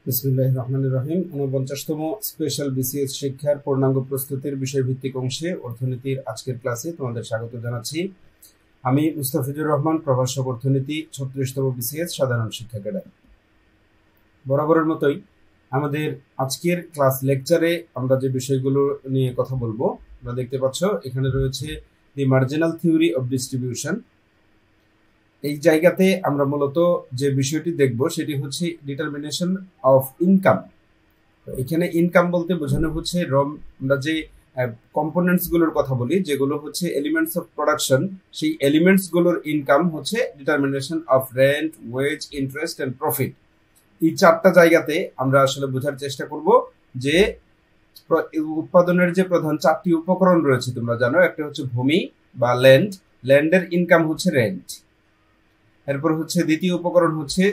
বিসমিল্লাহির রহমানির রহিম। ৪৯তম special BCS শিক্ষার পূর্ণাঙ্গ প্রস্তুতির বিষয়ভিত্তিক অংশে অর্থনীতির আজকের ক্লাসে তোমাদের স্বাগত জানাচ্ছি। আমি মুস্তাফিজুর রহমান, প্রভাষক অর্থনীতি, ৩৬তম বিসিএস সাধারণ শিক্ষা ক্যাডার। বরাবরের মতোই আমাদের আজকের ক্লাস লেকচারে আমরা যে বিষয়গুলো নিয়ে কথা বলবো, তোমরা দেখতে পাচ্ছ এখানে রয়েছে দি মার্জিনাল থিওরি অফ ডিস্ট্রিবিউশন। এই জায়গাতে আমরা মূলত যে বিষয়টি দেখব সেটি হচ্ছে ডিটারমিনেশন অফ ইনকাম। এখানে ইনকাম বলতে বোঝানো হচ্ছে আমরা যে কম্পোনেন্টস গুলোর কথা বলি, যেগুলো হচ্ছে এলিমেন্টস অফ প্রোডাকশন, সেই এলিমেন্টস গুলোর ইনকাম হচ্ছে determination of rent, wage, interest and profit. এই চারটা জায়গাতে আমরা আসলে বোঝার চেষ্টা করব যে উৎপাদনের যে প্রধান চারটি উপকরণ রয়েছে তোমরা জানো, একটা হচ্ছে ভূমি বা ল্যান্ড, ল্যান্ডের ইনকাম হচ্ছে রেন্ট। এরপর হচ্ছে দ্বিতীয় উপকরণ হচ্ছে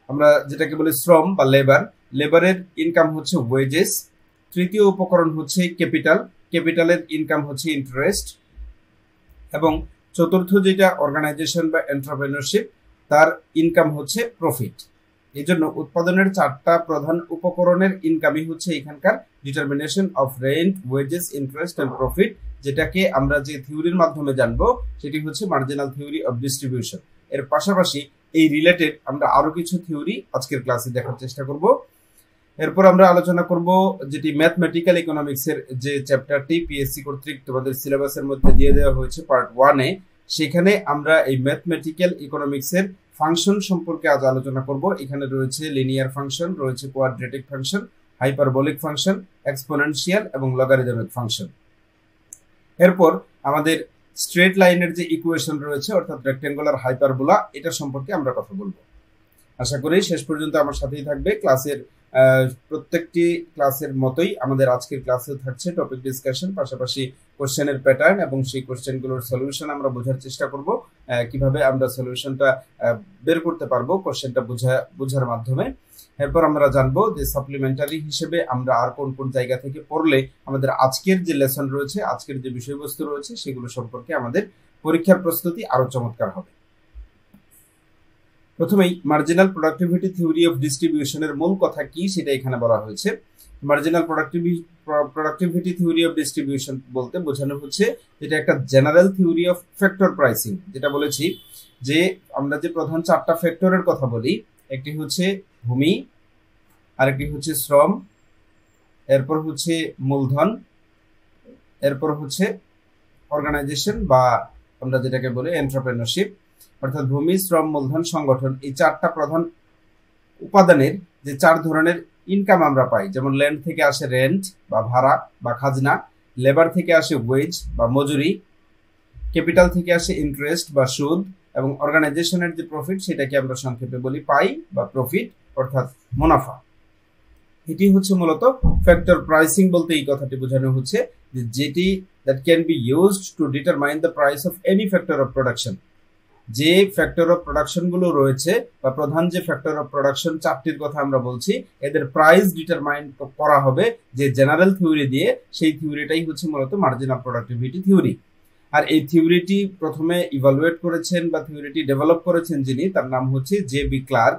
আমরা যেটাকে বলি শ্রম বা লেবার, লেবারের ইনকাম হচ্ছে ওয়েজেস। তৃতীয় উপকরণ হচ্ছে ক্যাপিটাল, ক্যাপিটালের ইনকাম হচ্ছে ইন্টারেস্ট। এবং চতুর্থ যেটা অর্গানাইজেশন বা এন্টারপ্রেনারশিপ, তার ইনকাম হচ্ছে প্রফিট। এই জন্য উৎপাদনের চারটা প্রধান উপকরণের ইনকামই হচ্ছে এখানকার determination of rent, wages, interest and profit, যেটাকে আমরা যে থিওরির মাধ্যমে জানবো সেটি হচ্ছে মার্জিনাল থিওরি অফ ডিস্ট্রিবিউশন। এর পাশাপাশি এই রিলেটেড আমরা আরো কিছু থিওরি আজকের ক্লাসে দেখার চেষ্টা করব। এরপর আমরা আলোচনা করব যেটি ম্যাথমেটিক্যাল ইকোনমিক্স এর যে চ্যাপ্টারটি পিএসসি কর্তৃক তোমাদের সিলেবাসের মধ্যে দিয়ে দেওয়া হয়েছে পার্ট 1-এ, সেখানে আমরা এই ম্যাথমেটিক্যাল ইকোনমিক্স এর ফাংশন সম্পর্কে আজ আলোচনা করব। এখানে রয়েছে লিনিয়ার ফাংশন, রয়েছে quadratic function, hyperbolic function, exponential এবং লগারিদমিক ফাংশন। এরপর আমাদের স্ট্রেট লাইনের যে ইকুয়েশন রয়েছে অর্থাৎ রেক্টেঙ্গুলার হাইপারবোলা, এটা সম্পর্কে আমরা কথা বলবো। আশা করি শেষ পর্যন্ত আমার সাথেই থাকবে। ক্লাসের প্রত্যেকটি ক্লাসের মতোই আমাদের আজকের ক্লাসে থাকছে টপিক ডিসকাশন, পাশাপাশি কোশ্চেনের প্যাটার্ন এবং সেই কোশ্চেনগুলোর সলিউশন আমরা বোঝার চেষ্টা করব, কিভাবে আমরা সলিউশনটা বের করতে পারবো কোশ্চেনটা বোঝার মাধ্যমে। এরপর আমরা জানবো যে সাপ্লিমেন্টারি হিসেবে আমরা আর কোন কোন জায়গা থেকে পড়লে আমাদের আজকের যে লেসন রয়েছে, আজকের যে বিষয়বস্তু রয়েছে, সেগুলো সম্পর্কে আমাদের পরীক্ষার প্রস্তুতি আরো চমৎকার হবে। প্রথমেই মার্জিনাল প্রোডাক্টিভিটি থিওরি অফ ডিস্ট্রিবিউশনের মূল কথা কি সেটা এখানে বলা হয়েছে। Marginal productivity theory of distribution বলতে বোঝানো হচ্ছে এটা একটা general theory of factor pricing. যেটা বলেছি যে আমরা যে প্রধান চারটা ফ্যাক্টরের কথা বলি, একটি হচ্ছে ভূমি, আরেকটি হচ্ছে শ্রম, এরপর হচ্ছে মূলধন, এরপর হচ্ছে অর্গানাইজেশন বা আমরা যেটাকে বলি এন্টারপ্রেনারশিপ। অর্থাৎ ভূমি, শ্রম, মূলধন, সংগঠন, এই চারটা প্রধান উপাদানের যে চার ধরনের ইনকাম আমরা পাই, যেমন ল্যান্ড থেকে আসে রেন্ট বা ভাড়া বা খাজনা, লেবার থেকে আসে ওয়েজ বা মজুরি, ক্যাপিটাল থেকে আসে ইন্টারেস্ট বা সুদ, এবং অর্গানাইজেশনের যে প্রফিট সেটাকে আমরা সংক্ষেপে বলি পাই বা প্রফিট অর্থাৎ মুনাফা। এটি হচ্ছে মূলত ফ্যাক্টর প্রাইসিং বলতে এই কথাটি বোঝানো হচ্ছে যে যেটি that can be used to determine the price of any factor of production. যে ফ্যাক্টর অফ প্রোডাকশন গুলো রয়েছে বা প্রধান যে ফ্যাক্টর অফ প্রোডাকশন চারটির কথা আমরা বলছি, এদের প্রাইস ডিটারমাইন করা হবে যে জেনারেল থিওরি দিয়ে। সেই থিওরিটাই হচ্ছে মূলত মার্জিনাল প্রোডাক্টিভিটি থিওরি। আর এই থিওরিটি প্রথমে ইভালুয়েট করেছেন বা থিওরিটি ডেভেলপ করেছেন যিনি, তার নাম হচ্ছে জে.বি. ক্লার্ক।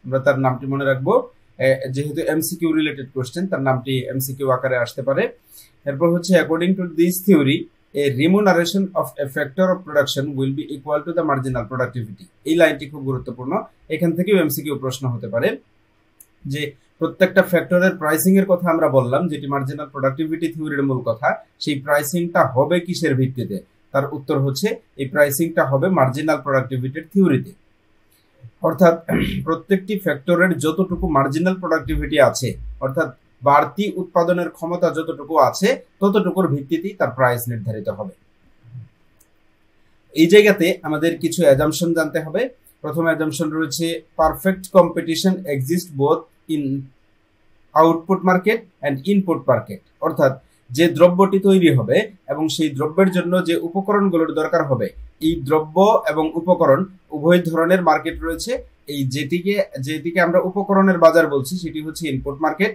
আমরা তার নামটি মনে রাখবো, যেহেতু এমসিকিউ রিলেটেড কোশ্চেন, তার নামটি এমসিকিউ আকারে আসতে পারে। এরপর হচ্ছে according to this theory a remuneration of a factor of production will be equal to the marginal productivity। এই লাইনটি খুব গুরুত্বপূর্ণ, এখান থেকেও এমসিকিউ প্রশ্ন হতে পারে যে প্রত্যেকটা ফ্যাক্টরের প্রাইসিং এর কথা আমরা বললাম, যেটি মার্জিনাল প্রোডাক্টিভিটি থিওরির মূল কথা, সেই প্রাইসিংটা হবে কিসের ভিত্তিতে? তার উত্তর হচ্ছে এই প্রাইসিংটা হবে মার্জিনাল প্রোডাক্টিভিটির থিওরিতে। অর্থাৎ প্রত্যেকটি ফ্যাক্টরের যতটুকু মার্জিনাল প্রোডাক্টিভিটি আছে, অর্থাৎ বাড়তি উৎপাদনের ক্ষমতা যতটুকু আছে, ততটুকুর ভিত্তিতেই তার প্রাইস নির্ধারিত হবে। এই জায়গাতে আমাদের কিছু অ্যাজাম্পশন জানতে হবে। প্রথম অ্যাজাম্পশন রয়েছে perfect competition exist both in output market and input market. অর্থাৎ যে দ্রব্যটি তৈরি হবে এবং সেই দ্রব্যের জন্য যে উপকরণগুলোর দরকার হবে, এই দ্রব্য এবং উপকরণ উভয় ধরনের মার্কেট রয়েছে। এই যেটিকে আমরা উপকরণের বাজার বলছি সেটি হচ্ছে ইনপুট মার্কেট,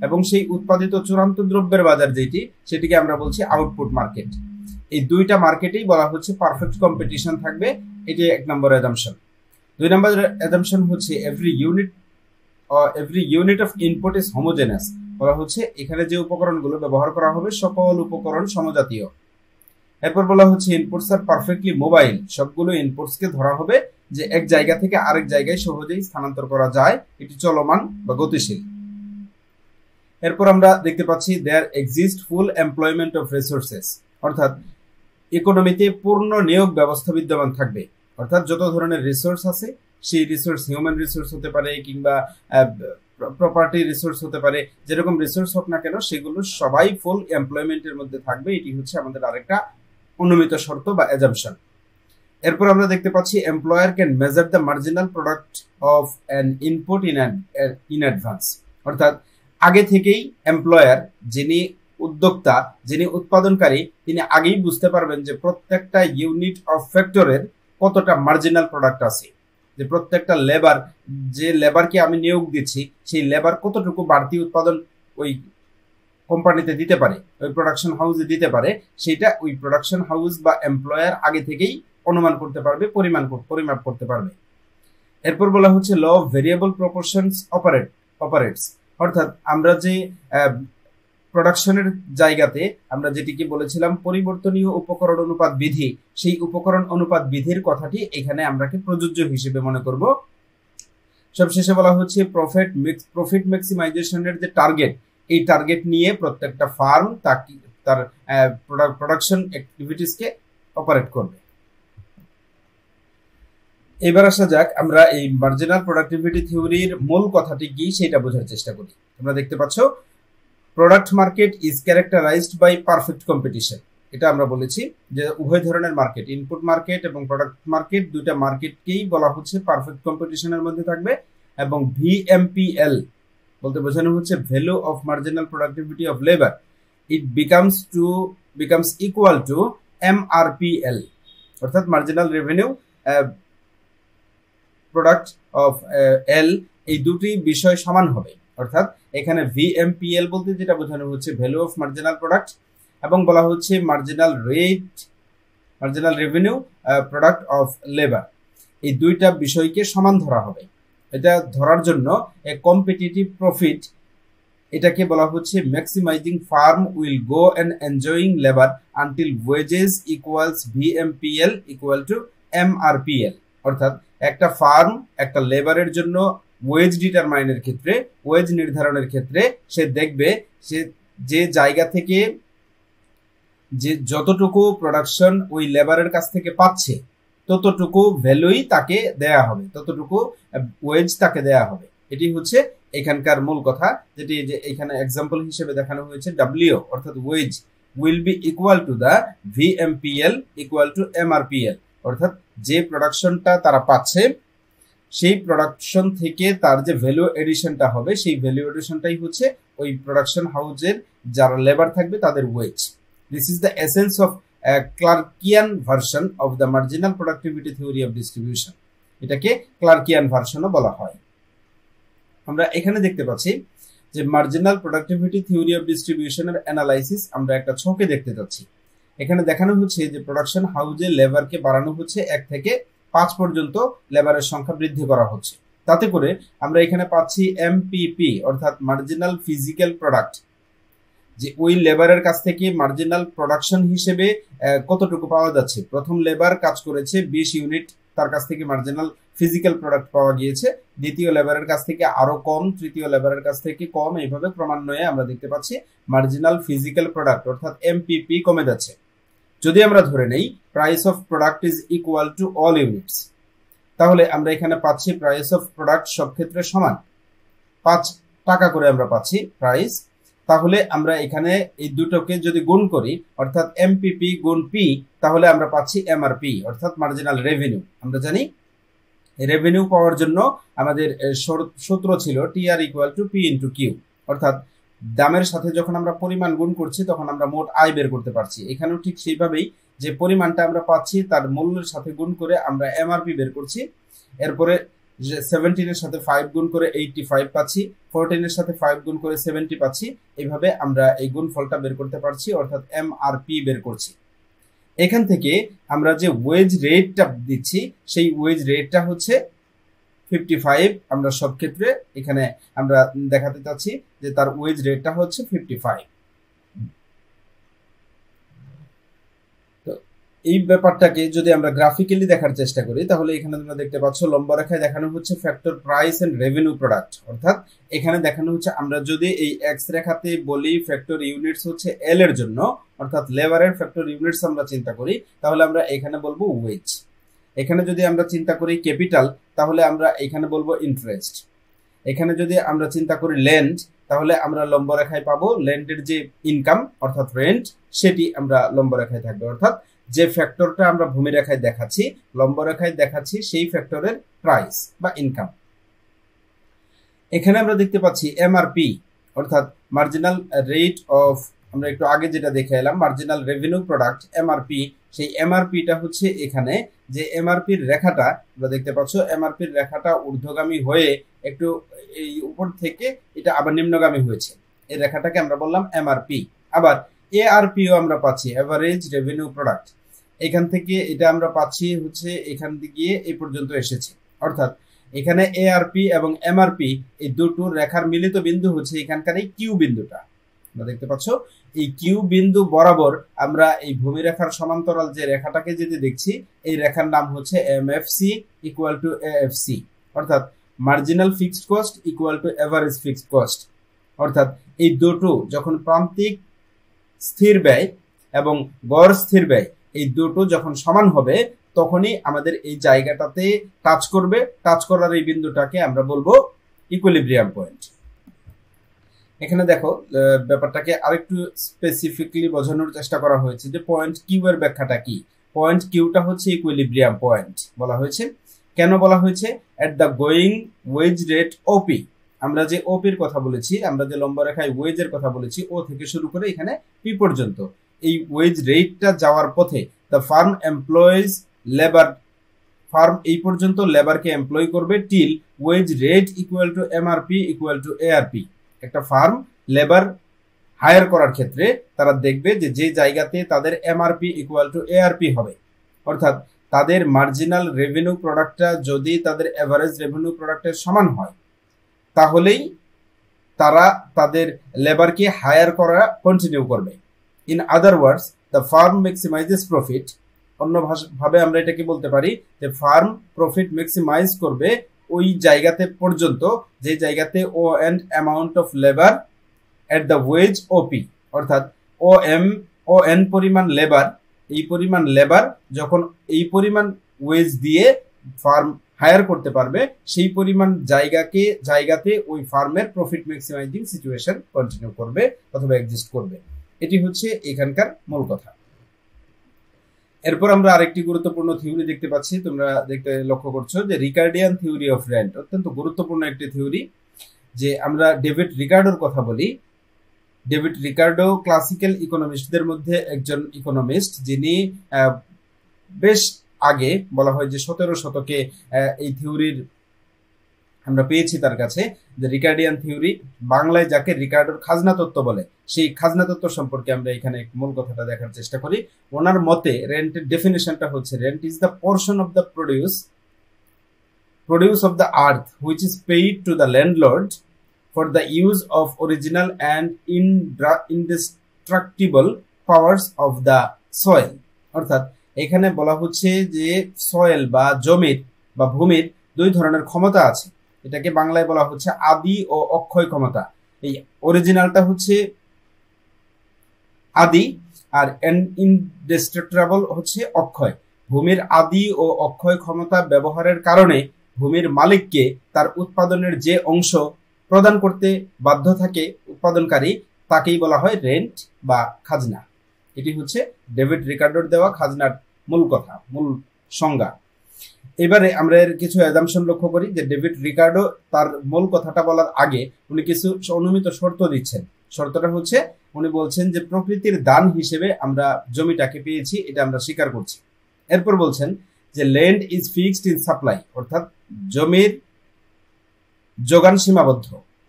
এবং সেই উৎপাদিত চূড়ান্ত দ্রব্যের বাজার যেটি, সেটিকে আমরা বলছি আউটপুট মার্কেট। এই দুইটা মার্কেটেই বলা হচ্ছে পারফেক্ট কম্পিটিশন থাকবে, এটি এক নম্বর অ্যাজাম্পশন। দুই নম্বর অ্যাজাম্পশন হচ্ছে every unit every unit of input is homogeneous, বলা হচ্ছে এখানে যে উপকরণগুলো ব্যবহার করা হবে সকল উপকরণ সমজাতীয়। এরপর বলা হচ্ছে ইনপুটস আর পারফেক্টলি মোবাইল, সবগুলো ইনপুটসকে ধরা হবে যে এক জায়গা থেকে আরেক জায়গায় সহজেই স্থানান্তর করা যায়, এটি চলমান বা গতিশীল। এরপর আমরা দেখতে পাচ্ছি there exist full employment of resources, অর্থাৎ ইকোনমিতে পূর্ণ নিয়োগ ব্যবস্থা বিদ্যমান থাকবে, অর্থাৎ যত ধরনের রিসোর্স আছে সেই রিসোর্স হিউম্যান রিসোর্স হতে পারে কিংবা প্রপার্টি রিসোর্স হতে পারে, যেরকম রিসোর্স হোক না কেন সেগুলো সবাই ফুল এমপ্লয়মেন্টের মধ্যে থাকবে, এটি হচ্ছে আমাদের আরেকটা অনুমিত শর্ত বা অ্যাজাম্পশন। এরপর আমরা দেখতে পাচ্ছি employer can measure the marginal product of an input in advance, অর্থাৎ আগে থেকেই এমপ্লয়ার, যিনি উদ্যোক্তা, যিনি উৎপাদনকারী, তিনি আগেই বুঝতে পারবেন যে প্রত্যেকটা ইউনিট অফ ফ্যাক্টরের কতটা মার্জিনাল প্রোডাক্ট আছে, যে প্রত্যেকটা লেবার, যে লেবারকে আমি নিয়োগ দিচ্ছি সেই লেবার কতটুকু বাড়তি উৎপাদন ওই কোম্পানিতে দিতে পারে, ওই প্রোডাকশন হাউসে দিতে পারে, সেটা ওই প্রোডাকশন হাউস বা এমপ্লয়ার আগে থেকেই অনুমান করতে পারবে, পরিমাপ করতে পারবে। এরপর বলা হচ্ছে law of variable proportions operates, অর্থাৎ আমরা যে প্রোডাকশনের জায়গাতে আমরা যেটিকে বলেছিলাম পরিবর্তনীয় উপকরণ অনুপাত বিধি, সেই উপকরণ অনুপাত বিধির কথাটি এখানে আমরা প্রযোজ্য হিসেবে মনে করব। সবশেষে বলা হচ্ছে প্রফিট ম্যাক্সিমাইজেশনের যে টার্গেট, এই টার্গেট নিয়ে প্রত্যেকটা ফার্ম তার প্রোডাকশন অ্যাক্টিভিটিসকে অপারেট করবে। এবার আসা যাক আমরা এই মার্জিনাল প্রোডাক্টিভিটি থিওরির মূল কথাটি কি সেটা বোঝার চেষ্টা করি। তোমরা দেখতে পাচ্ছ product market is characterised by perfect competition, এটা আমরা বলেছি যে উভয় ধরনের মার্কেট, ইনপুট মার্কেট এবং প্রোডাক্ট মার্কেট, দুইটা মার্কেটকেই বলা হচ্ছে পারফেক্ট কম্পিটিশনের মধ্যে থাকবে। এবং VMPL বলতে বোঝানো হচ্ছে value of marginal productivity of labour, it becomes equal to MRPL, অর্থাৎ marginal revenue product of L, এই দুটি বিষয় সমান হবে। অর্থাৎ এখানে VMPL বলতে যেটা বোঝানো হচ্ছে ভ্যালু অফ মার্জিনাল প্রোডাক্ট, এবং বলা হচ্ছে marginal revenue product of labour, এই দুইটা বিষয়কে সমান ধরা হবে। এটা ধরার জন্য কম্পিটিটিভ প্রফিট, এটাকে বলা হচ্ছে maximising firm will go and enjoying labour until wages equals VMPL equal to MRPL, অর্থাৎ একটা ফার্ম একটা লেবারের জন্য ওয়েজ ডিটারমাইনের ক্ষেত্রে, ওয়েজ নির্ধারণের ক্ষেত্রে সে দেখবে সে যে জায়গা থেকে যে যতটুকু প্রোডাকশন ওই লেবারের কাছ থেকে পাচ্ছে ততটুকু ভ্যালুই তাকে দেয়া হবে, ততটুকু ওয়েজ তাকে দেয়া হবে। এটি হচ্ছে এখানকার মূল কথা, যেটি যে এখানে এক্সাম্পল হিসেবে দেখানো হয়েছে W, অর্থাৎ wage will be equal to the VMPL equal to MRPL, অর্থাৎ যে প্রোডাকশনটা তারা পাচ্ছে সেই প্রোডাকশন থেকে তার যে ভ্যালু এডিশনটা হবে সেই ভ্যালু এডিশনটাই হচ্ছে ওই প্রোডাকশন হাউসের যারা লেবার থাকবে তাদের wage. This is the essence of Clarkian version of the marginal productivity theory of distribution, এটাকে ক্লার্কিয়ান ভার্সনও বলা হয়। আমরা এখানে দেখতে পাচ্ছি যে মার্জিনাল প্রোডাক্টিভিটি থিওরি অফ ডিস্ট্রিবিউশনের অ্যানালাইসিস আমরা একটা ছকে দেখতে পাচ্ছি। এখানে দেখানো হচ্ছে যে প্রোডাকশন হাউসে লেবারকে বাড়ানো হচ্ছে 1 থেকে 5 পর্যন্ত লেবারের সংখ্যা বৃদ্ধি করা হচ্ছে, তাতে করে আমরা এখানে পাচ্ছি MPP, অর্থাৎ মার্জিনাল ফিজিক্যাল প্রোডাক্ট, যে ওই লেবারের কাছ থেকে মার্জিনাল প্রোডাকশন হিসেবে কতটুকু পাওয়া যাচ্ছে। প্রথম লেবার কাজ করেছে 20 ইউনিট, তার কাছ থেকে মার্জিনাল ফিজিক্যাল প্রোডাক্ট পাওয়া গিয়েছে, দ্বিতীয় লেবারের কাছ থেকে আরো কম, তৃতীয় লেবারের কাছ থেকে কম, এইভাবে ক্রমান্বয়ে আমরা দেখতে পাচ্ছি মার্জিনাল ফিজিক্যাল প্রোডাক্ট অর্থাৎ MPP কমে যাচ্ছে। যদি আমরা ধরে নেই price of product is equal to all units, তাহলে আমরা এখানে পাচ্ছি প্রাইস অফ প্রোডাক্ট সব ক্ষেত্রে সমান 5 টাকা করে আমরা পাচ্ছি প্রাইস। তাহলে আমরা এখানে এই দুটোকে যদি গুণ করি অর্থাৎ MPP গুণ P, তাহলে আমরা পাচ্ছি MRP অর্থাৎ মার্জিনাল রেভিনিউ। আমরা জানি রেভিনিউ পাওয়ার জন্য আমাদের সূত্র ছিল TR equal to P into Q, অর্থাৎ দামের সাথে যখন আমরা পরিমাণ গুণ করছি তখন আমরা মোট আয় বের করতে পারছি। এখানেও ঠিক সেইভাবেই যে পরিমাণটা আমরা পাচ্ছি তার মূল্যের সাথে গুণ করে আমরা MRP বের করছি। এরপরে 17 এর সাথে 5 গুণ করে 85 পাচ্ছি, 14 এর সাথে 5 গুণ করে 70 পাচ্ছি। এইভাবে আমরা এই গুণফলটা বের করতে পারছি অর্থাৎ MRP বের করছি। এখান থেকে আমরা যে ওয়েজ রেটটা দিচ্ছি সেই ওয়েজ রেটটা হচ্ছে 55 আমরা সব ক্ষেত্রে এখানে আমরা দেখাতে চাচ্ছি যে তার ওয়েজ রেটটা হচ্ছে 55। তো এই ব্যাপারটাকে যদি আমরা গ্রাফিক্যালি দেখার চেষ্টা করি তাহলে এখানে তোমরা দেখতে পাচ্ছ লম্ব রেখায় দেখানো হচ্ছে factor price and revenue product, অর্থাৎ এখানে দেখানো হচ্ছে আমরা যদি এই এক্স রেখাতে বলি ফ্যাক্টর ইউনিটস হচ্ছে এল এর জন্য, অর্থাৎ লেবারের ফ্যাক্টর ইউনিটস আমরা চিন্তা করি তাহলে আমরা এখানে বলবো ওয়েজ। এখানে যদি আমরা চিন্তা করি ক্যাপিটাল তাহলে আমরা এখানে বলবো ইন্টারেস্ট। এখানে যদি আমরা চিন্তা করি ল্যান্ড তাহলে আমরা লম্ব রেখায় পাবো ল্যান্ডের যে ইনকাম অর্থাৎ রেন্ট সেটি আমরা লম্ব রেখায় থাকবে, অর্থাৎ যে ফ্যাক্টরটা আমরা ভূমি রেখায় দেখাচ্ছি লম্ব রেখায় দেখাচ্ছি সেই ফ্যাক্টরের প্রাইস বা ইনকাম। এখানে আমরা দেখতে পাচ্ছি এমআরপি অর্থাৎ মার্জিনাল রেট অফ, আমরা একটু আগে যেটা দেখে এলাম মার্জিনাল রেভিনিউ প্রোডাক্ট এমআরপি, সেই এমআরপিটা হচ্ছে এখানে যে এমআরপির রেখাটা আমরা দেখতে পাচ্ছ এমআরপির রেখাটা ঊর্ধ্বগামী হয়ে একটু এই উপর থেকে এটা আবার নিম্নগামী হয়েছে, এই রেখাটাকে আমরা বললাম এমআরপি। আবার এআরপিও আমরা পাচ্ছি এভারেজ রেভিনিউ প্রোডাক্ট, এখান থেকে এটা আমরা পাচ্ছি হচ্ছে এখান থেকে এই পর্যন্ত এসেছে, অর্থাৎ এখানে এআরপি এবং এমআরপি এই দুটো রেখার মিলিত বিন্দু হচ্ছে এখানকার এই কিউ বিন্দুটা। দেখতে পাচ্ছ এই কিউ বিন্দু বরাবর আমরা এই ভূমি রেখার সমান্তরাল যে রেখাটাকে যদি দেখছি এই রেখার নাম হচ্ছে এমএফসি ইকুয়াল টু এএফসি, অর্থাৎ marginal fixed cost equal to average fixed cost. অর্থাৎ এই দুটো যখন প্রান্তিক স্থির ব্যয় এবং গড় স্থির ব্যয় এই দুটো যখন সমান হবে তখনই আমাদের এই জায়গাটাতে টাচ করবে, টাচ করার এই বিন্দুটাকে আমরা বলবো ইকুইলিব্রিয়াম পয়েন্ট। এখানে দেখো ব্যাপারটাকে আরেকটু স্পেসিফিকলি বোঝানোর চেষ্টা করা হয়েছে যে পয়েন্ট কিউ এর ব্যাখ্যাটা কি। পয়েন্ট কিউটা হচ্ছে ইকুইলিব্রিয়াম পয়েন্ট বলা হয়েছে। কেন বলা হয়েছে? At the going wage rate OP, আমরা যে ওপির কথা বলেছি, আমরা যে লম্ব রেখায় ওয়েজের কথা বলেছি ও থেকে শুরু করে এখানে পি পর্যন্ত, এই ওয়েজ রেটটা যাওয়ার পথে the firm employs labour, firm এই পর্যন্ত লেবারকে এমপ্লয় করবে till wage rate equal to MRP equal to ARP. একটা ফার্ম লেবার হায়ার করার ক্ষেত্রে তারা দেখবে যে যে জায়গাতে তাদের এমআরপি ইকুয়াল টু এআরপি হবে, অর্থাৎ তাদের মার্জিনাল রেভিনিউ প্রোডাক্টটা যদি তাদের এভারেজ রেভিনিউ প্রোডাক্টের সমান হয় তাহলেই তারা তাদের লেবারকে হায়ার করা কন্টিনিউ করবে। In other words the firm maximises profit, অন্য ভাবে আমরা এটাকে বলতে পারি যে ফার্ম প্রফিট ম্যাক্সিমাইজ করবে ওই জায়গাতে পর্যন্ত যে জায়গাতে O N amount of labour at the wage OP, অর্থাৎ ও এন পরিমাণ লেবার, এই পরিমাণ লেবার যখন এই পরিমাণ ওয়েজ দিয়ে ফার্ম হায়ার করতে পারবে সেই পরিমাণ জায়গাতে ওই ফার্মের প্রফিট ম্যাক্সিমাইজিং সিচুয়েশন কন্টিনিউ করবে অথবা এক্সিস্ট করবে। এটি হচ্ছে এখানকার মূল কথা। এরপর আমরা আরেকটি গুরুত্বপূর্ণ থিওরি দেখতে পাচ্ছি, তোমরা লক্ষ্য করছো যে রিকার্ডিয়ান থিওরি অফ রেন্ট, অত্যন্ত গুরুত্বপূর্ণ একটি থিওরি। যে আমরা ডেভিড রিকার্ডোর কথা বলি, ডেভিড রিকার্ডো ক্লাসিক্যাল ইকোনমিস্টদের মধ্যে একজন ইকোনমিস্ট, যিনি বেশ আগে বলা হয় যে 17 শতকে এই থিওরির আমরা পেয়েছি তার কাছে, যে রিকার্ডিয়ান থিওরি, বাংলায় যাকে রিকার্ডোর খাজনা তত্ত্ব বলে, সেই খাজনা তত্ত্ব সম্পর্কে আমরা এখানে মূল কথাটা দেখার চেষ্টা করি। ওনার মতে রেন্টের ডেফিনেশনটা হচ্ছে rent is the portion of the produce of the earth which is paid to the landlord for the use of original and indestructible powers of the soil। অর্থাৎ এখানে বলা হচ্ছে যে সয়েল বা জমির বা ভূমির দুই ধরনের ক্ষমতা আছে, এটাকে বাংলায় বলা হচ্ছে আদি ও অক্ষয় ক্ষমতা। এই অরিজিনালটা হচ্ছে আদি আর ইনডেস্ট্রাক্টেবল হচ্ছে অক্ষয়। ভূমির আদি ও অক্ষয় ক্ষমতা ব্যবহারের কারণে ভূমির মালিককে তার উৎপাদনের যে অংশ প্রদান করতে বাধ্য থাকে উৎপাদনকারী, তাকেই বলা হয় রেন্ট বা খাজনা। এটি হচ্ছে ডেভিড রিকার্ডোর দেওয়া খাজনার মূল কথা, মূল সংজ্ঞা। এবারে আমরা এর কিছু অ্যাজাম্পশন লক্ষ্য করি যে ডেভিড রিকার্ডো তার মূল কথাটা বলার আগে উনি কিছু অনুমিত শর্ত দিচ্ছেন। শর্তটা হচ্ছে উনি বলছেন যে প্রকৃতির দান হিসেবে আমরা জমিটাকে পেয়েছি, এটা আমরা স্বীকার করছি। এরপর বলছেন যে land is fixed in supply, অর্থাৎ জমির যোগান সীমাবদ্ধ,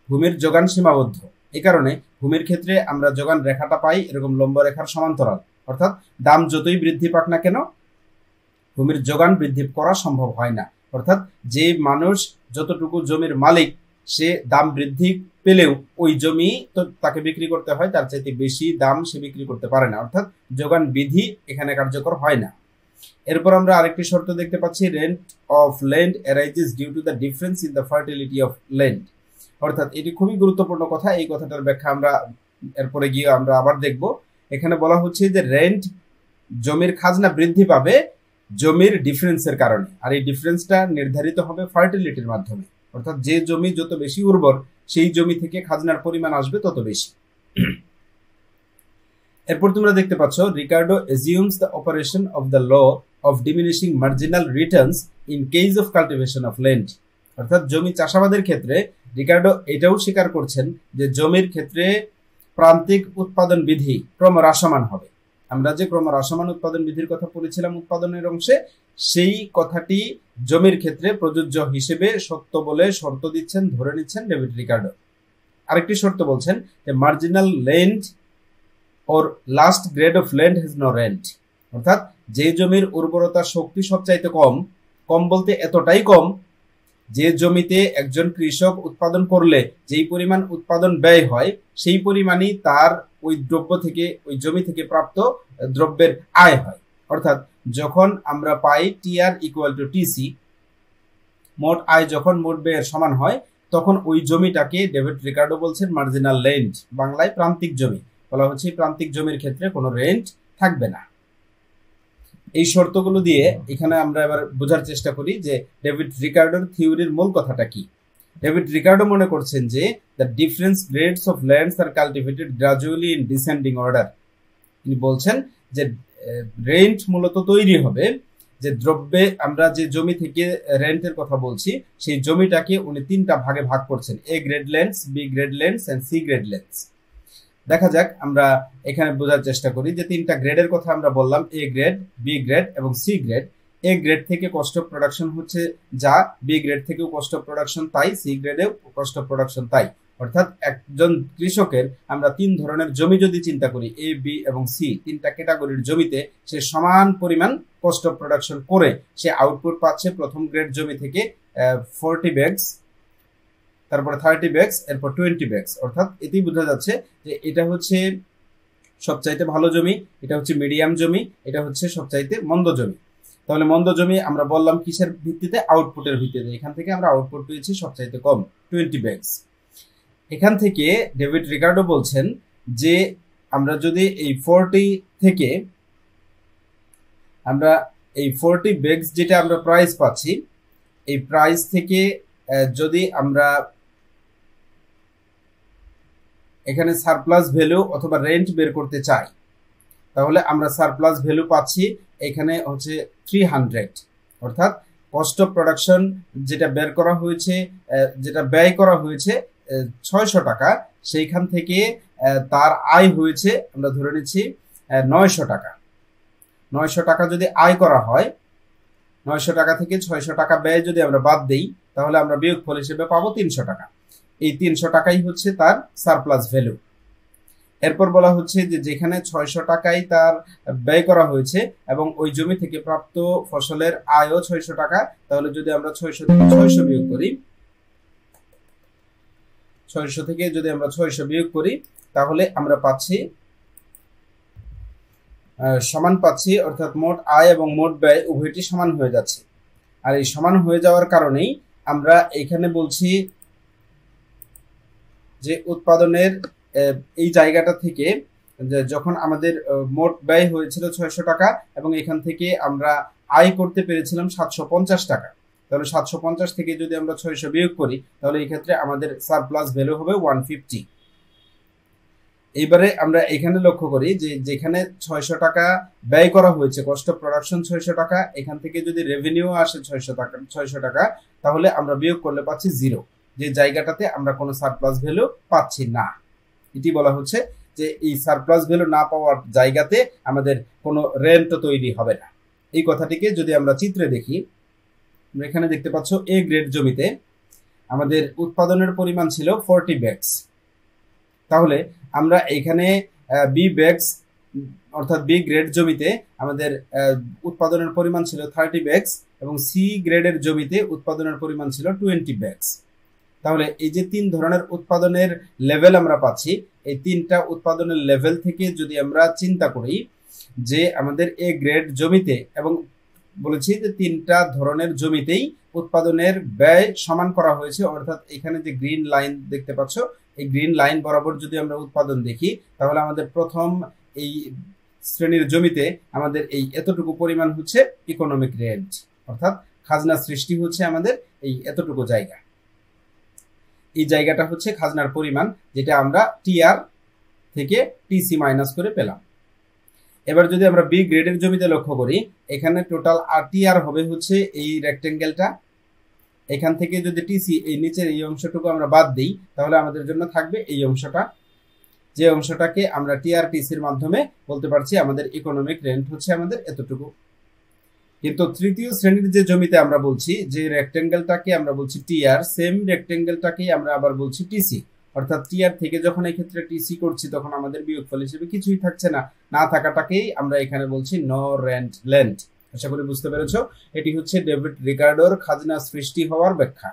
ভূমির যোগান সীমাবদ্ধ। এই কারণে ভূমির ক্ষেত্রে আমরা যোগান রেখাটা পাই এরকম লম্ব রেখার সমান্তরাল, অর্থাৎ দাম যতই বৃদ্ধি পাক না কেন ভূমির যোগান বৃদ্ধি করা সম্ভব হয় না। অর্থাৎ যে মানুষ যতটুকু জমির মালিক সে দাম বৃদ্ধি পেলেও ওই জমি তো তাকে বিক্রি করতে হয়, তার চাইতে বেশি দাম সে বিক্রি করতে পারে না, অর্থাৎ যোগান বিধি এখানে কার্যকর হয় না। এরপর আমরা আরেকটি শর্ত দেখতে পাচ্ছি, rent of land arises due to the difference in the fertility of land. অর্থাৎ এটি খুবই গুরুত্বপূর্ণ কথা, এই কথাটার ব্যাখ্যা আমরা এরপরে গিয়ে আমরা আবার দেখব। এখানে বলা হচ্ছে যে রেন্ট, জমির খাজনা বৃদ্ধি পাবে জমির ডিফারেন্সের কারণে, আর এই ডিফারেন্সটা নির্ধারিত হবে ফার্টিলিটির মাধ্যমে, অর্থাৎ যে জমি যত বেশি উর্বর সেই জমি থেকে খাজনার পরিমাণ আসবে তত বেশি। এরপর তোমরা দেখতে পাচ্ছ, Ricardo assumes the operation of the law of diminishing marginal returns in case of cultivation of land। অর্থাৎ জমি চাষাবাদের ক্ষেত্রে রিকার্ডো এটাও স্বীকার করছেন যে জমির ক্ষেত্রে প্রান্তিক উৎপাদন বিধি ক্রমহ্রাসমান হবে। আমরা যে ক্রমহ্রাসমান উৎপাদন বিধির কথা পড়েছিলাম উৎপাদনের অংশে, সেই কথাটি জমির ক্ষেত্রে প্রযোজ্য হিসেবে সত্য বলে শর্ত দিচ্ছেন, ধরে নিচ্ছেন ডেভিড রিকার্ডো। আরেকটি শর্ত বলছেন যে marginal land or last grade of land has no rent। অর্থাৎ যে জমির উর্বরতা শক্তি সবচাইতে কম, কম বলতে এতটাই কম যে জমিতে একজন কৃষক উৎপাদন করলে যেই পরিমাণ উৎপাদন ব্যয় হয় সেই পরিমাণই তার ওই দ্রব্য থেকে, ওই জমি থেকে প্রাপ্ত দ্রব্যের আয় হয়। অর্থাৎ যখন আমরা পাই টিআর ইকুয়াল টু টিসি, মোট আয় যখন মোট ব্যয়ের সমান হয়, তখন ওই জমিটাকে ডেভিড রিকার্ডো বলছেন মার্জিনাল ল্যান্ড, বাংলায় প্রান্তিক জমি বলা হচ্ছে। প্রান্তিক জমির ক্ষেত্রে কোনো রেন্ট থাকবে না। এই শর্তগুলো দিয়ে এখানে আমরা এবার বোঝার চেষ্টা করি যে ডেভিড রিকার্ডোর থিওরির মূল কথাটা কি। ডেভিড রিকার্ডো মনে করছেন যে the difference grades of lands are cultivated gradually in descending order. তিনি বলছেন যে রেন্ট মূলত তৈরি হবে যে দ্রব্যে, আমরা যে জমি থেকে রেন্টের কথা বলছি সেই জমিটাকে উনি তিনটা ভাগে ভাগ করছেন, A grade lands, B grade lands and C grade lands. দেখা যাক, আমরা এখানে বোঝার চেষ্টা করি যে তিনটা গ্রেডের কথা আমরা বললাম, এ গ্রেড, বি গ্রেড এবং সি গ্রেড। এ গ্রেড থেকে কস্ট অফ প্রোডাকশন হচ্ছে যা, বি গ্রেড থেকেও কস্ট অফ প্রোডাকশন তাই, সি গ্রেডেও কস্ট অফ প্রোডাকশন তাই। অর্থাৎ একজন কৃষকের আমরা তিন ধরনের জমি যদি চিন্তা করি, এ, বি এবং সি, তিনটা ক্যাটাগরির জমিতে সে সমান পরিমাণ কস্ট অফ প্রোডাকশন করে সে আউটপুট পাচ্ছে প্রথম গ্রেড জমি থেকে 40 ব্যাগস, তারপরে 30 ব্যাগস, এরপর 20 ব্যাগস। অর্থাৎ এতেই বোঝা যাচ্ছে যে এটা হচ্ছে সবচাইতে ভালো জমি, এটা হচ্ছে মিডিয়াম জমি, এটা হচ্ছে সবচাইতে মন্দ জমি। তাহলে মন্দ জমি আমরা বললাম কিসের ভিত্তিতে? আউটপুটের ভিত্তিতে। এখান থেকে আমরা আউটপুট পেয়েছি সবচাইতে কম 20 ব্যাগস। এখান থেকে ডেভিড রিকার্ডো বলছেন যে আমরা যদি এই 40 থেকে আমরা এই 40 ব্যাগস যেটা আমরা প্রাইস পাচ্ছি, এই প্রাইস থেকে যদি আমরা এখানে সারপ্লাস ভ্যালু অথবা রেন্ট বের করতে চাই, তাহলে আমরা সারপ্লাস ভ্যালু পাচ্ছি এখানে হচ্ছে 300। অর্থাৎ কস্ট অফ প্রোডাকশন যেটা বের করা হয়েছে, যেটা ব্যয় করা হয়েছে 600 টাকা, সেইখান থেকে তার আয় হয়েছে আমরা ধরে নিচ্ছি 900 টাকা। 900 টাকা যদি আয় করা হয়, 900 টাকা থেকে 600 টাকা ব্যয় যদি আমরা বাদ দেই, তাহলে আমরা বিয়োগফল হিসেবে পাবো 300 টাকা। এই 300 টাকাই হচ্ছে তার সারপ্লাস ভ্যালু। এরপর বলা হচ্ছে যে যেখানে 600 টাকাই তার ব্যয় করা হয়েছে এবং ওই জমি থেকে প্রাপ্ত ফসলের আয়ও 600 টাকা, তাহলে যদি আমরা 600 থেকে 600 বিয়োগ করি, 600 থেকে যদি আমরা 600 বিয়োগ করি, তাহলে আমরা পাচ্ছি সমান পাচ্ছি, অর্থাৎ মোট আয় এবং মোট ব্যয় উভয়টি সমান হয়ে যাচ্ছে। আর এই সমান হয়ে যাওয়ার কারণেই আমরা এখানে বলছি যে উৎপাদনের এই জায়গাটা থেকে যখন আমাদের মোট ব্যয় হয়েছিল 600 টাকা এবং এখান থেকে আমরা আয় করতে পেরেছিলাম 750 টাকা, তাহলে 750 থেকে যদি আমরা 600 বিয়োগ করি, তাহলে এই ক্ষেত্রে আমাদের সারপ্লাস ভ্যালু হবে 150। এইবারে আমরা এখানে লক্ষ্য করি যে যেখানে 600 টাকা ব্যয় করা হয়েছে, কস্ট অফ প্রোডাকশন 600 টাকা, এখান থেকে যদি রেভিনিউ আসে 600 টাকা, তাহলে আমরা বিয়োগ করলে পাচ্ছি 0, যে জায়গাটাতে আমরা কোনো সারপ্লাস ভ্যালু পাচ্ছি না। এটি বলা হচ্ছে যে এই সারপ্লাস ভ্যালু না পাওয়ার জায়গাতে আমাদের কোনো রেন্ট তৈরি হবে না। এই কথাটিকে যদি আমরা চিত্রে দেখি, আমরা এখানে দেখতে পাচ্ছ এ গ্রেড জমিতে আমাদের উৎপাদনের পরিমাণ ছিল 40 ব্যাগস। তাহলে আমরা এখানে বি ব্যাগস অর্থাৎ বি গ্রেড জমিতে আমাদের উৎপাদনের পরিমাণ ছিল 30 ব্যাগস এবং সি গ্রেডের জমিতে উৎপাদনের পরিমাণ ছিল 20 ব্যাগস। তাহলে এই যে 3 ধরনের উৎপাদনের লেভেল আমরা পাচ্ছি, এই 3টা উৎপাদনের লেভেল থেকে যদি আমরা চিন্তা করি যে আমাদের এ গ্রেড জমিতে, এবং বলেছি যে 3টা ধরনের জমিতেই উৎপাদনের ব্যয় সমান করা হয়েছে, অর্থাৎ এখানে যে গ্রিন লাইন দেখতে পাচ্ছ, এই গ্রিন লাইন বরাবর যদি আমরা উৎপাদন দেখি তাহলে আমাদের প্রথম এই শ্রেণীর জমিতে আমাদের এই এতটুকু পরিমাণ হচ্ছে ইকোনমিক রেন্ট, অর্থাৎ খাজনা সৃষ্টি হচ্ছে আমাদের এই এতটুকু জায়গা। এই জায়গাটা হচ্ছে খাজনার পরিমাণ, যেটা আমরা টিআর থেকে টিসি মাইনাস করে পেলাম। এবার যদি আমরা বি গ্রেডের জমিতে লক্ষ্য করি, এখানে টোটাল টিআর হবে হচ্ছে এই রেক্টেঙ্গেলটা। এখান থেকে যদি টিসি এই নিচের এই অংশটুকু আমরা বাদ দিই তাহলে আমাদের জন্য থাকবে এই অংশটা, যে অংশটাকে আমরা টিআর টিসির মাধ্যমে বলতে পারছি আমাদের ইকোনমিক রেন্ট হচ্ছে আমাদের এতটুকু। কিন্তু তৃতীয় শ্রেণীর যে জমিতে আমরা বলছি যে রেক্টেঙ্গেলটাকে আমরা বলছি টিআর, সেম রেক্টেঙ্গেলটাকেই আমরা আবার বলছি টিসি, অর্থাৎ টিআর থেকে যখন এই ক্ষেত্রে টিসি করছি তখন আমাদের বিয়োগফল হিসেবে কিছুই থাকছে না, না থাকাটাকেই আমরা এখানে বলছি নো রেন্ট লেন্ট। আশা করি বুঝতে পেরেছো। এটি হচ্ছে ডেভিড রিকার্ডোর খাজনা সৃষ্টি হওয়ার ব্যাখ্যা।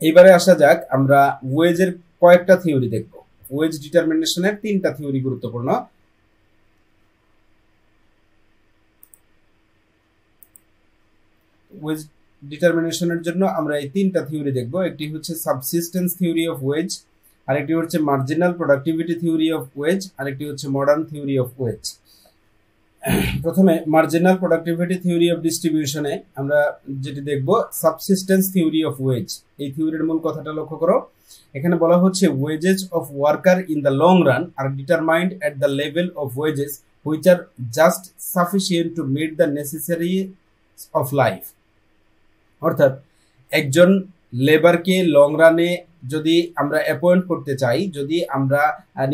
এইবারে আসা যাক, আমরা ওয়েজের কয়েকটা থিওরি দেখব। ওয়েজ ডিটারমিনেশনের 3টা থিওরি গুরুত্বপূর্ণ। ওয়েজ ডিটারমিনেশনের জন্য আমরা এই 3টা থিওরি দেখব। একটি হচ্ছে সাবসিস্টেন্স থিওরি অফ ওয়েজ, আরেকটি হচ্ছে marginal productivity theory of wage, আরেকটি হচ্ছে মডার্ন থিওরি অফ ওয়েজ। প্রথমে মার্জিনাল প্রোডাক্টিভিটি থিওরি অফ ডিস্ট্রিবিউশনে আমরা যেটি দেখব সাবসিস্টেন্স থিওরি অফ ওয়েজ। এই থিওরির মূল কথাটা লক্ষ্য করো। এখানে বলা হচ্ছে wages of worker in the long run are determined at the level of wages which are just sufficient to meet the necessary of life. অর্থাৎ একজন লেবারকে লং রানে যদি আমরা অ্যাপয়েন্ট করতে চাই, যদি আমরা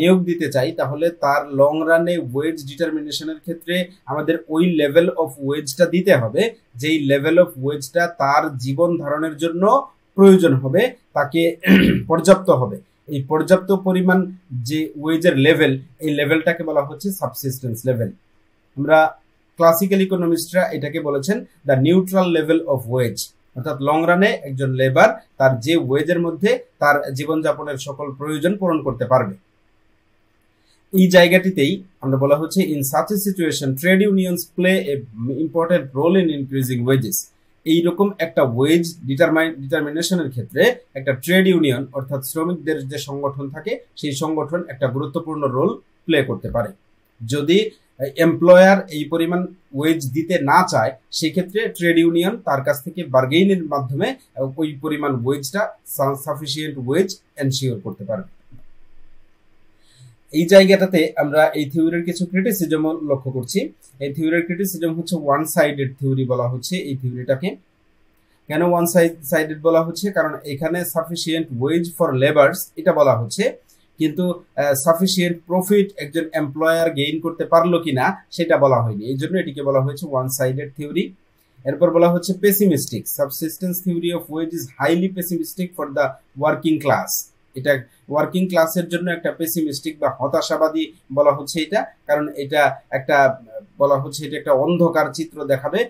নিয়োগ দিতে চাই, তাহলে তার লং রানে ওয়েজ ডিটারমিনেশনের ক্ষেত্রে আমাদের ওই লেভেল অফ ওয়েজটা দিতে হবে, যেই লেভেল অফ ওয়েজটা তার জীবন ধারণের জন্য প্রয়োজন হবে, তাকে পর্যাপ্ত হবে। এই পর্যাপ্ত পরিমাণ যে ওয়েজের লেভেল, এই লেভেলটাকে বলা হচ্ছে সাবসিস্টেন্স লেভেল। আমরা ক্লাসিক্যাল ইকোনমিস্টরা এটাকে বলেছেন the neutral level of wage, অর্থাৎ লং রানে একজন লেবার তার যে ওয়েজের মধ্যে তার জীবনযাপনের সকল প্রয়োজন পূরণ করতে পারবে। এই জায়গাটিতেই আমরা বলা হচ্ছে in such a situation trade unions play a important role in increasing wages. এইরকম একটা ওয়েজ ডিটারমিনেশনের ক্ষেত্রে একটা ট্রেড ইউনিয়ন অর্থাৎ শ্রমিকদের যে সংগঠন থাকে সেই সংগঠন একটা গুরুত্বপূর্ণ রোল প্লে করতে পারে। যদি এমপ্লয়ার এই পরিমাণ ওয়েজ দিতে না চায় সেক্ষেত্রে ট্রেড ইউনিয়ন তার কাছ থেকে বার্গেইনের মাধ্যমে ওই পরিমাণ ওয়েজটা সাফিসিয়েন্ট ওয়েজ এনশিওর করতে পারবে। এই জায়গাটাতে আমরা এই থিওরির কিছু ক্রিটিসিজম লক্ষ্য করছি। এই থিওরির ক্রিটিসিজম হচ্ছে ওয়ান সাইডেড থিওরি বলা হচ্ছে এই থিওরিটাকে। কেন ওয়ান সাইডেড বলা হচ্ছে? কারণ এখানে সাফিসিয়েন্ট ওয়েজ ফর লেবার্স এটা বলা হচ্ছে, কিন্তু সাফিসিয়েন্ট প্রফিট একজন এমপ্লয়ার গেইন করতে পারলো কিনা সেটা বলা হয়নি, এই জন্য এটিকে বলা হয়েছে ওয়ান সাইডেড থিওরি। এরপর বলা হচ্ছে pessimistic. Subsistence theory of wage is highly pessimistic for the working class. এটা ওয়ার্কিং ক্লাসের জন্য একটা পেসিমিস্টিক বা হতাশাবাদী বলা হচ্ছে এটা, কারণ এটা একটা বলা হচ্ছে এটা একটা অন্ধকার চিত্র দেখাবে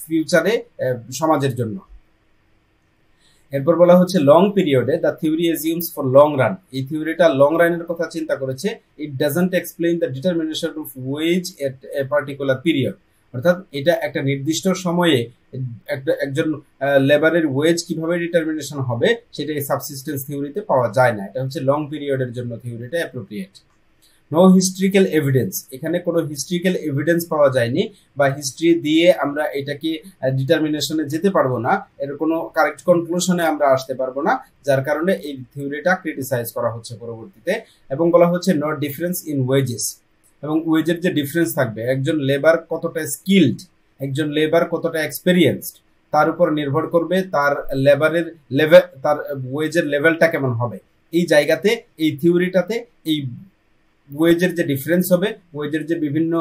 ফিউচারে সমাজের জন্য। এরপর বলা হচ্ছে লং পিরিয়ডে the theory assumes for long run. এই থিওরিটা লং রানের কথা চিন্তা করেছে। It doesn't explain the determination of wage at a particular period, অর্থাৎ এটা একটা নির্দিষ্ট সময়ে একজন লেবারের ওয়েজ কিভাবে ডিটারমিনেশন হবে সেটা এই সাবসিস্টেন্স থিওরিতে পাওয়া যায় না। এটা হচ্ছে লং পিরিয়ডের জন্য থিওরিটা অ্যাপ্রোপ্রিয়েট। নো হিস্ট্রিক্যাল এভিডেন্স, এখানে কোনো হিস্ট্রিক্যাল এভিডেন্স পাওয়া যায়নি বা হিস্ট্রি দিয়ে আমরা এটাকে ডিটারমিনেশনে যেতে পারবো না, এর কোনো কারেক্ট কনক্লুশনে আমরা আসতে পারবো না, যার কারণে এই থিওরিটা ক্রিটিসাইজ করা হচ্ছে পরবর্তীতে। এবং বলা হচ্ছে নো ডিফারেন্স ইন ওয়েজেস, এবং ওয়েজের যে ডিফারেন্স থাকবে, একজন লেবার কতটা স্কিলড, একজন লেবার কতটা এক্সপেরিয়েন্সড, তার উপর নির্ভর করবে তার লেবারের লেভেল, তার ওয়েজের লেভেলটা কেমন হবে। এই জায়গাতে এই থিওরিটাতে এই ওয়েজের যে ডিফারেন্স হবে, ওয়েজের যে বিভিন্ন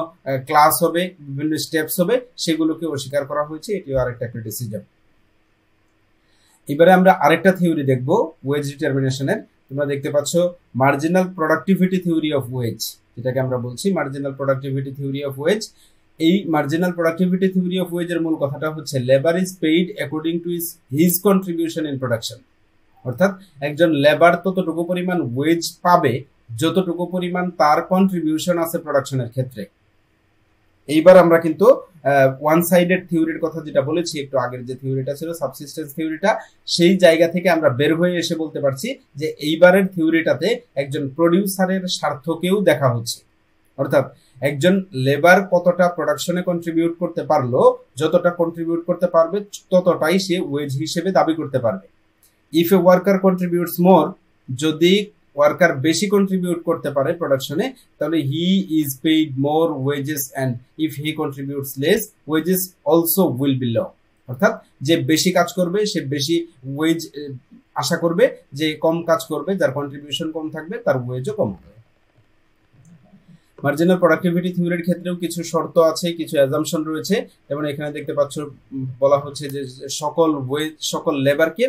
ক্লাস হবে, বিভিন্ন স্টেপস হবে, সেগুলোকে অস্বীকার করা হয়েছে। এটিও আরেকটা ক্রিটিসিজম। এবারে আমরা আরেকটা থিওরি দেখব ওয়েজ ডিটারমিনেশনের। তোমরা দেখতে পাচ্ছ marginal productivity theory of wage, যেটাকে আমরা বলছি marginal productivity theory of wage. এই marginal productivity theory of wage এর মূল কথাটা হচ্ছে labour is paid according to his contribution in production. অর্থাৎ একজন লেবার ততটুকু পরিমাণ ওয়েজ পাবে যতটুকু পরিমাণ তার কন্ট্রিবিউশন আছে প্রোডাকশনের ক্ষেত্রে। এইবার আমরা কিন্তু ওয়ান সাইডেড থিওরির কথা যেটা বলেছি একটু আগের যে থিওরিটা ছিল সাবসিস্টেন্স থিওরিটা, সেই জায়গা থেকে আমরা বের হয়ে এসে বলতে পারছি যে এইবারের থিওরিটাতে একজন প্রডিউসারের স্বার্থকেও দেখা হচ্ছে। অর্থাৎ একজন লেবার কতটা প্রোডাকশনে কন্ট্রিবিউট করতে পারলো, যতটা কন্ট্রিবিউট করতে পারবে ততটাই সে ওয়েজ হিসেবে দাবি করতে পারবে। If a worker contributes more, যদি ওয়ার্কার বেশি কন্ট্রিবিউট করতে পারে প্রোডাকশনে, তাহলে he is paid more wages, and if he contributes less wages also will be low. অর্থাৎ যে বেশি কাজ করবে সে বেশি ওয়েজ আশা করবে, যে কম কাজ করবে যার কন্ট্রিবিউশন কম থাকবে তার ওয়েজও কম হবে। মার্জিনাল প্রোডাক্টিভিটি থিওরির ক্ষেত্রেও কিছু শর্ত আছে, কিছু অ্যাজাম্পশন রয়েছে। যেমন এখানে দেখতে পাচ্ছ বলা হচ্ছে যে সকল লেবারকে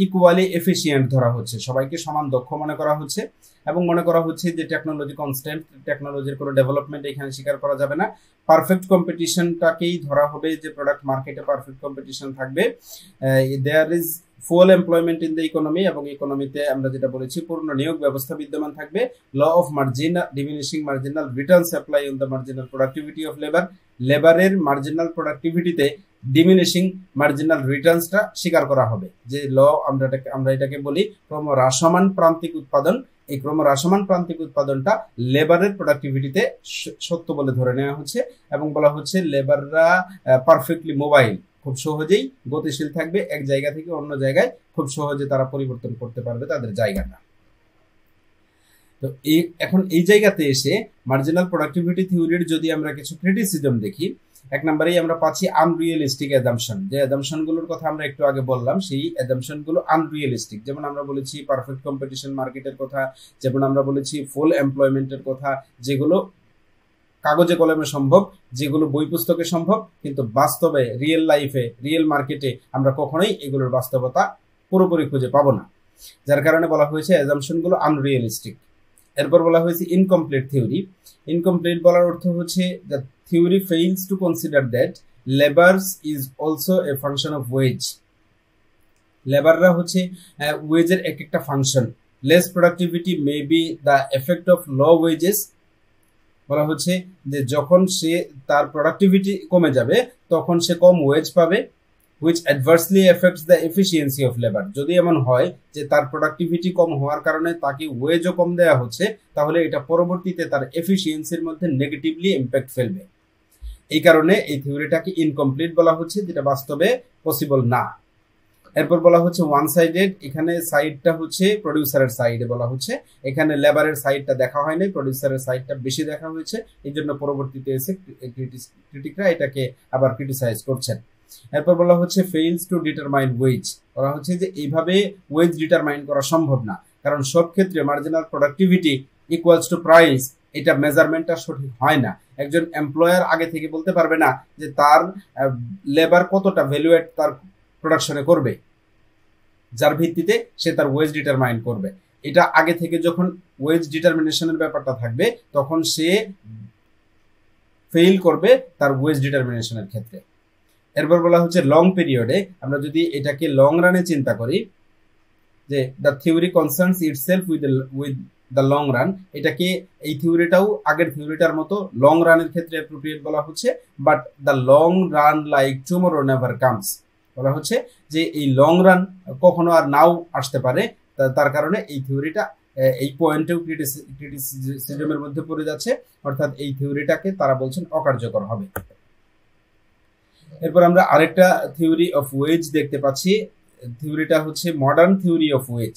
ইকুয়ালি এফিশিয়েন্ট ধরা হচ্ছে, সবাইকে সমান দক্ষ মনে করা হচ্ছে, এবং মনে করা হচ্ছে যে টেকনোলজি কনস্ট্যান্ট, টেকনোলজির কোনো ডেভেলপমেন্ট এখানে স্বীকার করা যাবে না। পারফেক্ট কম্পিটিশনটাকেই ধরা হবে, যে প্রোডাক্ট মার্কেটে পারফেক্ট কম্পিটিশন থাকবে। There is full employment in the economy, এবং ইকোনমিতে আমরা যেটা বলেছি পূর্ণ নিয়োগ ব্যবস্থা বিদ্যমান থাকবে। Law of marginal diminishing marginal returns apply on the marginal productivity of labour. লেবারের মার্জিনাল প্রোডাক্টিভিটিতে ডিমিনিশিং মার্জিনাল রিটার্নসটা স্বীকার করা হবে। যে ল আমরা এটাকে বলি ক্রমহ্রাসমান প্রান্তিক উৎপাদন। এই ক্রমহ্রাসমান প্রান্তিক উৎপাদনটা লেবারের প্রোডাক্টিভিটিতে সত্য বলে ধরে নেওয়া হচ্ছে, এবং বলা হচ্ছে লেবাররা পারফেক্টলি মোবাইল, খুব সহজেই গতিশীল থাকবে, এক জায়গা থেকে অন্য জায়গায় খুব সহজে তারা পরিবর্তন করতে পারবে তাদের জায়গাটা। তো এখন এই জায়গাতে এসে মার্জিনাল প্রোডাক্টিভিটি থিওরির যদি আমরা কিছু ক্রিটিসিজম দেখি, এক নম্বরেই আমরা পাচ্ছি আনরিয়েলিস্টিক অ্যাজাম্পশন। যে অ্যাজাম্পশনগুলোর কথা আমরা একটু আগে বললাম, সেই অ্যাজাম্পশনগুলো আনরিয়েলিস্টিক। যেমন আমরা বলেছি পারফেক্ট কম্পিটিশন মার্কেটের কথা, যেমন আমরা বলেছি ফুল এমপ্লয়মেন্টের কথা, যেগুলো কাগজে কলমে সম্ভব, যেগুলো বই পুস্তকে সম্ভব, কিন্তু বাস্তবে রিয়েল লাইফে রিয়েল মার্কেটে আমরা কখনোই এগুলোর বাস্তবতা পুরোপুরি খুঁজে পাবো না। যার কারণে বলা হয়েছে অ্যাজাম্পশনগুলো আনরিয়েলিস্টিক। এরপর বলা হয়েছে ইনকমপ্লিট থিওরি। ইনকমপ্লিট বলার অর্থ হচ্ছে the theory fails to consider that labours is also a function of wage. লেবাররা হচ্ছে ওয়েজের এক একটা function. Less productivity may be the effect of low wages. বলা হচ্ছে যে যখন সে তার প্রোডাক্টিভিটি কমে যাবে তখন সে কম ওয়েজ পাবে, which adversely affects the efficiency of labor। যদি এমন হয় যে তার প্রোডাক্টিভিটি কম হওয়ার কারণে তাকে ওয়েজও কম দেওয়া হচ্ছে, তাহলে এটা পরবর্তীতে তার এফিসিয়েন্সির মধ্যে নেগেটিভলি ইম্প্যাক্ট ফেলবে। এই কারণে এই থিওরিটাকে ইনকমপ্লিট বলা হচ্ছে, যেটা বাস্তবে পসিবল না। এরপর বলা হচ্ছে ওয়ান সাইডেড। এখানে সাইডটা হচ্ছে প্রডিউসারের সাইডে বলা হচ্ছে, এখানে লেবারের সাইডটা দেখা হয়নি, প্রডিউসারের সাইডটা বেশি দেখা হয়েছে। এই জন্য পরবর্তীতে এসে ক্রিটিকরা এটাকে আবার ক্রিটিসাইজ করছেন। এরপর বলা হচ্ছে ফেইলস টু ডিটারমাইন ওয়েজ। বলা হচ্ছে যে এইভাবে ওয়েজ ডিটারমাইন করা সম্ভব না, কারণ সব ক্ষেত্রে marginal productivity equals to price, এটা মেজারমেন্টটা সঠিক হয় না। একজন এমপ্লয়ার আগে থেকে বলতে পারবে না যে তার লেবার কতটা ভ্যালুয়েট তার প্রোডাকশনে করবে, যার ভিত্তিতে সে তার ওয়েজ ডিটারমাইন করবে। এটা আগে থেকে যখন ওয়েজ ডিটারমিনেশনের ব্যাপারটা থাকবে তখন সে ফেইল করবে তার ওয়েজ ডিটারমিনেশনের ক্ষেত্রে। এরপর বলা হচ্ছে লং পিরিয়ডে। আমরা যদি এটাকে লং রানে চিন্তা করি, যে the theory concerns itself with the long run, এটাকে এই থিওরিটাও আগের থিওরিটার মতো লং রানের ক্ষেত্রে অ্যাপ্রোপ্রিয়েট বলা হচ্ছে। But the long run like tomorrow never comes. বলা হচ্ছে যে এই লং রান কখনো আর নাও আসতে পারে, তার কারণে এই থিওরিটা এই পয়েন্টেও ক্রিটিসিজমের মধ্যে পড়ে যাচ্ছে, অর্থাৎ এই থিওরিটাকে তারা বলছেন অকার্যকর হবে। এরপর আমরা আরেকটা থিওরি অফ ওয়েজ দেখতে পাচ্ছি। থিওরিটা হচ্ছে modern theory of wage.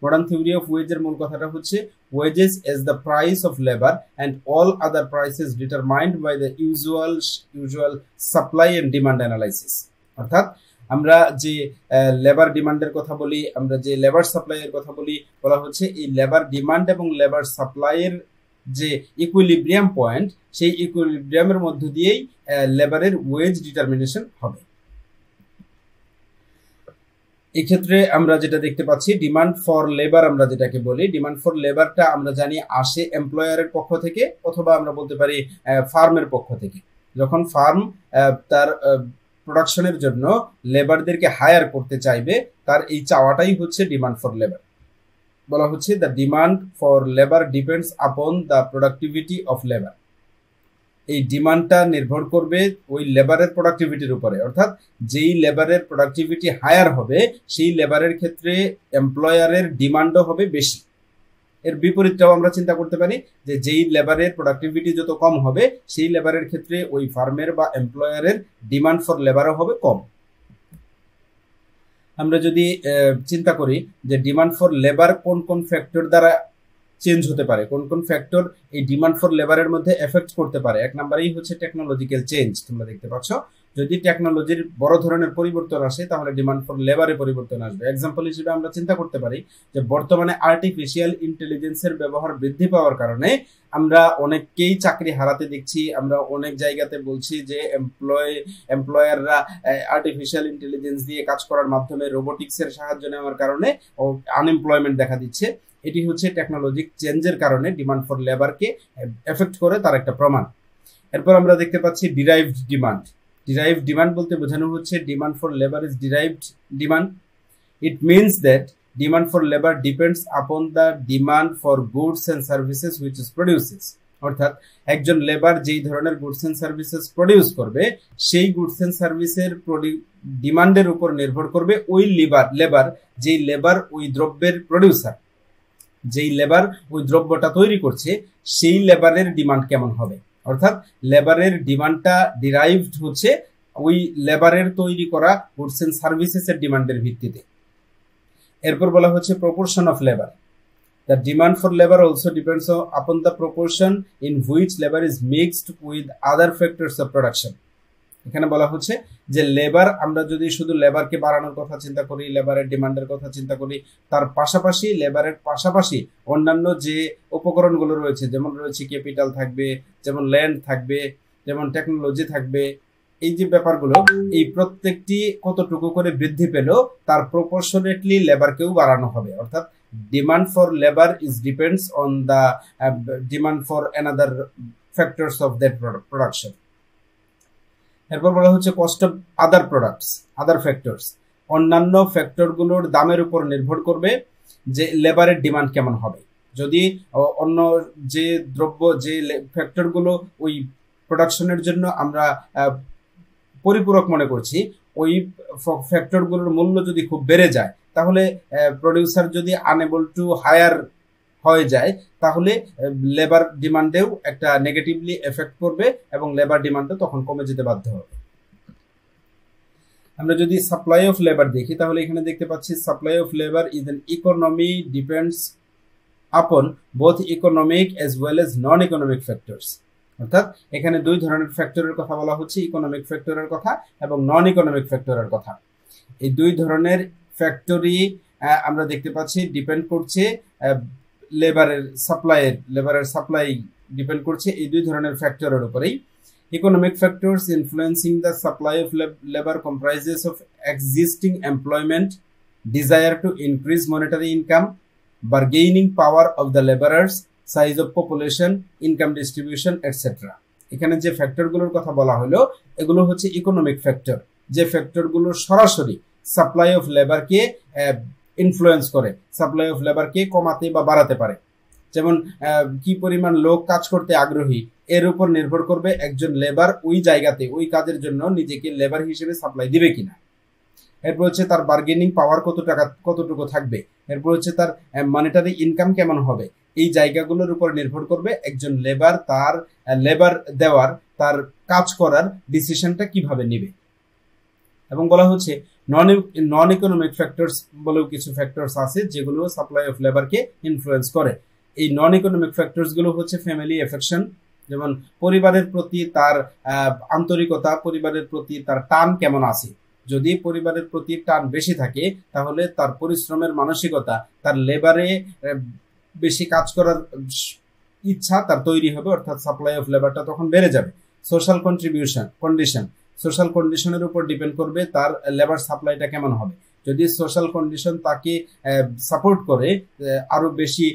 Modern theory of wage এর মূল কথাটা হচ্ছে wages as the price of labour and all other prices determined by the usual supply and demand analysis. অর্থাৎ আমরা যে লেবার ডিমান্ডের কথা বলি, আমরা যে লেবার সাপ্লাইয়ের কথা বলি, বলা হচ্ছে এই লেবার ডিমান্ড এবং লেবার সাপ্লাইয়ের যে ইকুইলিব্রিয়াম পয়েন্ট, সেই ইকুইলিব্রিয়ামের মধ্য দিয়েই লেবারের ওয়েজ ডিটারমিনেশন হবে। এই ক্ষেত্রে আমরা যেটা দেখতে পাচ্ছি ডিমান্ড ফর লেবার, আমরা যেটাকে বলি ডিমান্ড ফর লেবারটা আমরা জানি আসে এমপ্লয়ারের পক্ষ থেকে অথবা আমরা বলতে পারি ফার্মের পক্ষ থেকে। যখন ফার্ম তার প্রোডাকশনের জন্য লেবারদেরকে হায়ার করতে চাইবে, তার এই চাওয়াটাই হচ্ছে ডিমান্ড ফর লেবার। বলা হচ্ছে the demand for labour depends upon the productivity of labour. এই ডিমান্ডটা নির্ভর করবে ওই লেবারের প্রোডাক্টিভিটির উপরে, অর্থাৎ যেই লেবারের প্রোডাক্টিভিটি হায়ার হবে সেই লেবারের ক্ষেত্রে এমপ্লয়ারের ডিমান্ডও হবে বেশি। এর বিপরীতটাও আমরা চিন্তা করতে পারি যে যেই লেবারের প্রোডাক্টিভিটি যত কম হবে সেই লেবারের ক্ষেত্রে ওই ফার্মের বা এমপ্লয়ারের ডিমান্ড ফর লেবারও হবে কম। আমরা যদি চিন্তা করি যে ডিমান্ড ফর লেবার কোন কোন ফ্যাক্টর দ্বারা চেঞ্জ হতে পারে, কোন কোন ফ্যাক্টর এই ডিমান্ড ফর লেবারের মধ্যে এফেক্ট করতে পারে, এক নম্বরেই হচ্ছে টেকনোলজিক্যাল চেঞ্জ। তোমরা দেখতে পাচ্ছ যদি টেকনোলজির বড় ধরনের পরিবর্তন আসে তাহলে ডিমান্ড ফর লেবারে পরিবর্তন আসবে। এক্সাম্পল হিসেবে আমরা চিন্তা করতে পারি যে বর্তমানে আর্টিফিশিয়াল ইন্টেলিজেন্সের ব্যবহার বৃদ্ধি পাওয়ার কারণে আমরা অনেককেই চাকরি হারাতে দেখছি। আমরা অনেক জায়গাতে বলছি যে এমপ্লয়াররা আর্টিফিশিয়াল ইন্টেলিজেন্স দিয়ে কাজ করার মাধ্যমে রোবোটিক্সের সাহায্য নেওয়ার কারণে আনএমপ্লয়মেন্ট দেখা দিচ্ছে। এটি হচ্ছে টেকনোলজিক চেঞ্জের কারণে ডিমান্ড ফর লেবারকে এফেক্ট করে তার একটা প্রমাণ। এরপর আমরা দেখতে পাচ্ছি ডিরাইভড ডিমান্ড। ডিরাইভড ডিমান্ড বলতে বোঝানো হচ্ছে demand for labour is derived demand. It means that demand for labour depends upon the demand for goods and services which is produces. অর্থাৎ একজন লেবার যেই ধরনের গুডস অ্যান্ড সার্ভিসেস প্রডিউস করবে সেই goods and সার্ভিসের ডিমান্ডের উপর নির্ভর করবে ওই লেবার যেই লেবার ওই দ্রব্যের প্রডিউসার, যেই লেবার ওই দ্রব্যটা তৈরি করছে সেই লেবারের ডিমান্ড কেমন হবে। অর্থাৎ লেবারের ডিমান্ডটা ডিরাইভড হচ্ছে ওই লেবারের তৈরি করা গুডস এন্ড সার্ভিসেসের ডিমান্ডের ভিত্তিতে। এরপর বলা হচ্ছে proportion of labour. The demand for labour also depends upon the proportion in which labour is mixed with other factors of production. এখানে বলা হচ্ছে যে লেবার, আমরা যদি শুধু লেবারকে বাড়ানোর কথা চিন্তা করি, লেবারের ডিমান্ডের কথা চিন্তা করি, তার পাশাপাশি লেবারের পাশাপাশি অন্যান্য যে উপকরণগুলো রয়েছে, যেমন রয়েছে ক্যাপিটাল থাকবে, যেমন ল্যান্ড থাকবে, যেমন টেকনোলজি থাকবে, এই যে ব্যাপারগুলো এই প্রত্যেকটি কতটুকু করে বৃদ্ধি পেল তার প্রপোর্শনেটলি লেবারকেও বাড়ানো হবে। অর্থাৎ demand for labour is depends on the demand for another factors of that production. এরপর বলা হচ্ছে cost of other products, other factors. অন্যান্য ফ্যাক্টরগুলোর দামের উপর নির্ভর করবে যে লেবারের ডিমান্ড কেমন হবে। যদি অন্য যে দ্রব্য, যে ফ্যাক্টরগুলো ওই প্রোডাকশনের জন্য আমরা পরিপূরক মনে করছি, ওই ফ্যাক্টরগুলোর মূল্য যদি খুব বেড়ে যায় তাহলে প্রডিউসার যদি আনএবল টু হায়ার হয়ে যায় তাহলে লেবার ডিমান্ডেও একটা নেগেটিভলি এফেক্ট করবে এবং লেবার ডিমান্ডও তখন কমে যেতে বাধ্য হবে। আমরা যদি সাপ্লাই অফ লেবার দেখি তাহলে এখানে দেখতে পাচ্ছি supply of labour is an economy depends upon both economic as well as non economic factors. অর্থাৎ এখানে দুই ধরনের ফ্যাক্টরের কথা বলা হচ্ছে, ইকোনমিক ফ্যাক্টরের কথা এবং নন ইকোনমিক ফ্যাক্টরের কথা। এই দুই ধরনের ফ্যাক্টরি আমরা দেখতে পাচ্ছি ডিপেন্ড করছে লেবারের সাপ্লাই ডিপেন্ড করছে এই দুই ধরনের ফ্যাক্টরের উপরেই। Economic factors influencing the supply of labour comprises of existing employment, desire to increase monetary income, bargaining power of the labourers, size of population, income distribution etcetera. এখানে যে ফ্যাক্টরগুলোর কথা বলা হলো এগুলো হচ্ছে ইকোনমিক ফ্যাক্টর, যে ফ্যাক্টরগুলো সরাসরি সাপ্লাই অফ লেবারকে ইনফ্লুয়েন্স করে, সাপ্লাই অফ লেবারকে কমাতে বা বাড়াতে পারে। যেমন কি পরিমাণ লোক কাজ করতে আগ্রহী এর উপর নির্ভর করবে একজন লেবার ওই জায়গাতে ওই কাজের জন্য নিজেকে লেবার হিসেবে সাপ্লাই দিবে কিনা। এরপর হচ্ছে তার বার্গেনিং পাওয়ার কতটুকু থাকবে, এরপর হচ্ছে তার মনিটারি ইনকাম কেমন হবে। এই জায়গাগুলোর উপর নির্ভর করবে একজন লেবার তার লেবার দেওয়ার, তার কাজ করার ডিসিশনটা কিভাবে নেবে। এবং বলা হচ্ছে নন ইকোনমিক ফ্যাক্টরস বলেও কিছু ফ্যাক্টরস আছে যেগুলো সাপ্লাই অফ লেবারকে ইনফ্লুয়েন্স করে। এই নন ইকোনমিক ফ্যাক্টরস গুলো হচ্ছে ফ্যামিলি এফেকশন, যেমন পরিবারের প্রতি তার আন্তরিকতা, পরিবারের প্রতি তার টান কেমন আছে। যদি পরিবারের প্রতি টান বেশি থাকে তাহলে তার পরিশ্রমের মানসিকতা, তার লেবারে বেশি কাজ করার ইচ্ছা তার তৈরি হবে, অর্থাৎ সাপ্লাই অফ লেবারটা তখন বেড়ে যাবে। সোশ্যাল কন্ডিশন, সোশ্যাল কন্ডিশনের উপর ডিপেন্ড করবে তার লেবার সাপ্লাইটা কেমন হবে। যদি সোশ্যাল কন্ডিশন তাকে সাপোর্ট করে আরো বেশি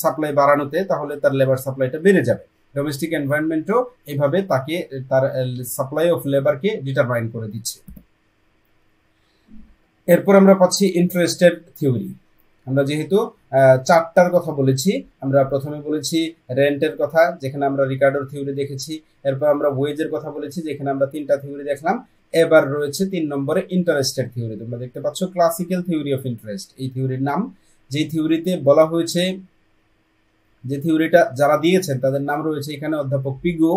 সাপ্লাই বাড়ানোতে, তাহলে তার লেবার সাপ্লাইটা বেড়ে যাবে। ডোমেস্টিক এনভায়রনমেন্টও এইভাবে তাকে তার সাপ্লাই অফ লেবারকে ডিটারমাইন করে দিচ্ছে। এরপর আমরা পাচ্ছি ইন্টারেস্টের থিওরি। আমরা যেহেতু চারটার কথা বলেছি, আমরা প্রথমে বলেছি রেন্টের কথা, যেখানে আমরা রিকার্ডোর থিওরি দেখেছি। এরপর আমরা ওয়েজের কথা বলেছি, যেখানে আমরা 3টা থিওরি দেখলাম। এবার রয়েছে 3 নম্বরে ইন্টারেস্টের থিওরি। তোমরা দেখতে পাচ্ছ ক্লাসিক্যাল থিওরি অফ ইন্টারেস্ট এই থিওরির নাম। যে থিওরিতে বলা হয়েছে, যে থিওরিটা যারা দিয়েছেন তাদের নাম রয়েছে এখানে অধ্যাপক পিগো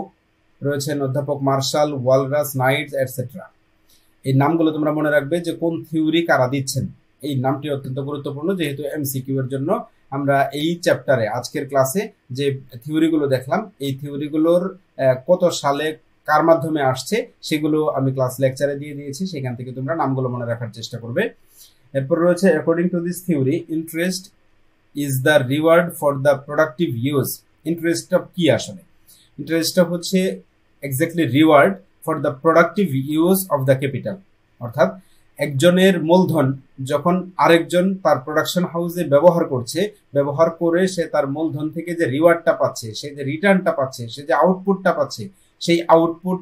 রয়েছেন, অধ্যাপক মার্শাল, ওয়ালরাস, নাইটস এটসেট্রা। এই নামগুলো তোমরা মনে রাখবে যে কোন থিওরি কারা দিচ্ছেন। এই নামটি অত্যন্ত গুরুত্বপূর্ণ, যেহেতু এমসিকিউ এর জন্য আমরা এই চ্যাপ্টারে আজকের ক্লাসে যে থিওরিগুলো দেখলাম, এই থিওরিগুলোর কত সালে কার মাধ্যমে আসছে সেগুলো আমি ক্লাস লেকচারে দিয়ে দিয়েছি, সেখান থেকে তোমরা নামগুলো মনে রাখার চেষ্টা করবে। এরপর রয়েছে according to this theory interest is the reward for the productive use. ইন্টারেস্টটা কি আসলে? ইন্টারেস্টটা হচ্ছে exactly reward for the productive use of the capital. অর্থাৎ একজনের মূলধন যখন আরেকজন তার প্রোডাকশন হাউসে ব্যবহার করছে, ব্যবহার করে সে তার মূলধন থেকে যে রিওয়ার্ডটা পাচ্ছে, সে যে রিটার্নটা পাচ্ছে, সে যে আউটপুটটা পাচ্ছে, সেই আউটপুট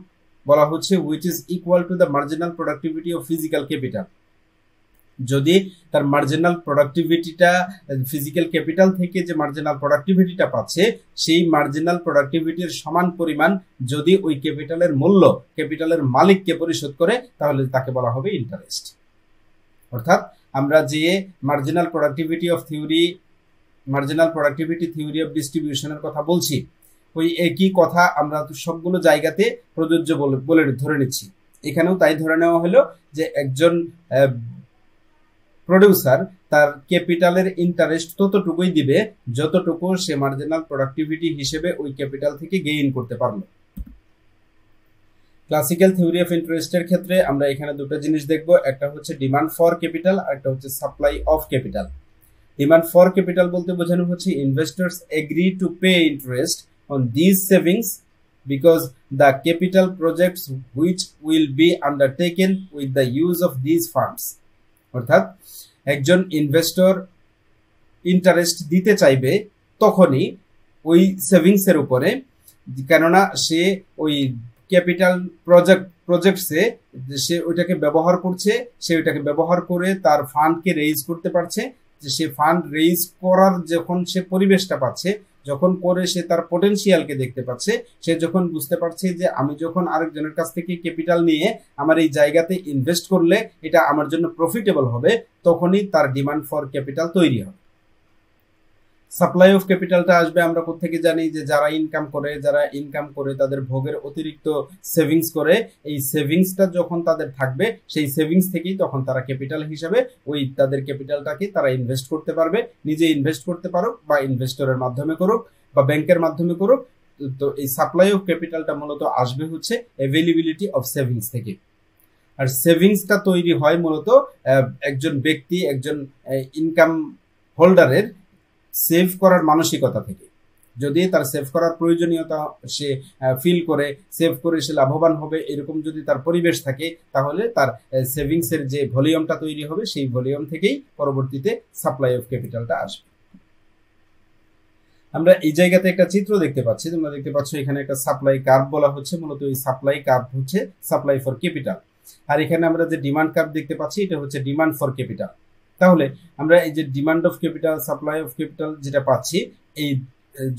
বলা হচ্ছে which is equal to the marginal productivity of physical capital. যদি তার মার্জিনাল প্রোডাক্টিভিটিটা ফিজিক্যাল ক্যাপিটাল থেকে যে মার্জিনাল প্রোডাক্টিভিটিটা পাচ্ছে, সেই মার্জিনাল প্রোডাক্টিভিটির সমান পরিমাণ যদি ওই ক্যাপিটালের মূল্য ক্যাপিটালের মালিককে পরিশোধ করে, তাহলে তাকে বলা হবে ইন্টারেস্ট। অর্থাৎ আমরা যে মার্জিনাল প্রোডাক্টিভিটি থিওরি অফ ডিস্ট্রিবিউশনের কথা বলছি, ওই একই কথা আমরা সবগুলো জায়গাতে প্রযোজ্য বলে ধরে নিচ্ছি। এখানেও তাই ধরে নেওয়া হলো যে একজন প্রডিউসার তার ক্যাপিটালের ইন্টারেস্ট ততটুকুই দিবে যতটুকু সে মার্জিনাল প্রোডাক্টিভিটি হিসেবে ওই ক্যাপিটাল থেকে গেইন করতে পারলো। ক্লাসিক্যাল থিওরি অফ ইন্টারেস্টের ক্ষেত্রে আমরা এখানে দুটো জিনিস দেখব, একটা হচ্ছে ডিমান্ড ফর ক্যাপিটাল আর একটা হচ্ছে supply of capital. Demand for capital বলতে বোঝানো হচ্ছে investors agree to pay interest on this savings because the capital projects which will be undertaken with the use of these funds. অর্থাৎ একজন investor interest দিতে চাইবে তখনই ওই সেভিংস এর উপরে, কেননা সে ওই ক্যাপিটাল প্রজেক্টসে সে ওইটাকে ব্যবহার করছে, সে ওইটাকে ব্যবহার করে তার ফান্ডকে রেইজ করতে পারছে। সে ফান্ড রেইজ করার যখন সে পরিবেশটা পাচ্ছে, যখন করে সে তার পটেনশিয়ালকে দেখতে পাচ্ছে, সে যখন বুঝতে পারছে যে আমি যখন আরেকজনের কাছ থেকে ক্যাপিটাল নিয়ে আমার এই জায়গাতে ইনভেস্ট করলে এটা আমার জন্য প্রফিটেবল হবে, তখনই তার ডিমান্ড ফর ক্যাপিটাল তৈরি হবে। সাপ্লাই অফ ক্যাপিটালটা আসবে আমরা কোত্থেকে জানি, যে যারা ইনকাম করে তাদের ভোগের অতিরিক্ত সেভিংস করে, এই সেভিংসটা যখন তাদের থাকবে সেই সেভিংস থেকেই তখন তারা ক্যাপিটাল হিসাবে ওই তাদের ক্যাপিটালটাকে তারা ইনভেস্ট করতে পারবে। নিজে ইনভেস্ট করতে পারুক বা ইনভেস্টরের মাধ্যমে করুক বা ব্যাংকের মাধ্যমে করুক। তো এই সাপ্লাই অফ ক্যাপিটালটা মূলত আসবে হচ্ছে অ্যাভেলেবিলিটি অফ সেভিংস থেকে। আর সেভিংসটা তৈরি হয় মূলত একজন ব্যক্তি, একজন ইনকাম হোল্ডারের সেভ করার মানসিকতা থেকে। যদি তার সেভ করার প্রয়োজনীয়তা সে ফিল করে, সেভ করে সে লাভবান হবে, এরকম যদি তার পরিবেশ থাকে, তাহলে তার সেভিংসের যে ভলিউমটা তৈরি হবে সেই ভলিউম থেকেই পরবর্তীতে সাপ্লাই অফ ক্যাপিটালটা আসবে। আমরা এই জায়গাতে একটা চিত্র দেখতে পাচ্ছি, তোমরা দেখতে পাচ্ছ এখানে একটা সাপ্লাই কার্ভ বলা হচ্ছে, মূলত এই সাপ্লাই কার্ভ হচ্ছে সাপ্লাই ফর ক্যাপিটাল। আর এখানে আমরা যে ডিমান্ড কার্ভ দেখতে পাচ্ছি এটা হচ্ছে ডিমান্ড ফর ক্যাপিটাল। তাহলে আমরা এই যে demand of capital, supply of capital যেটা পাচ্ছি, এই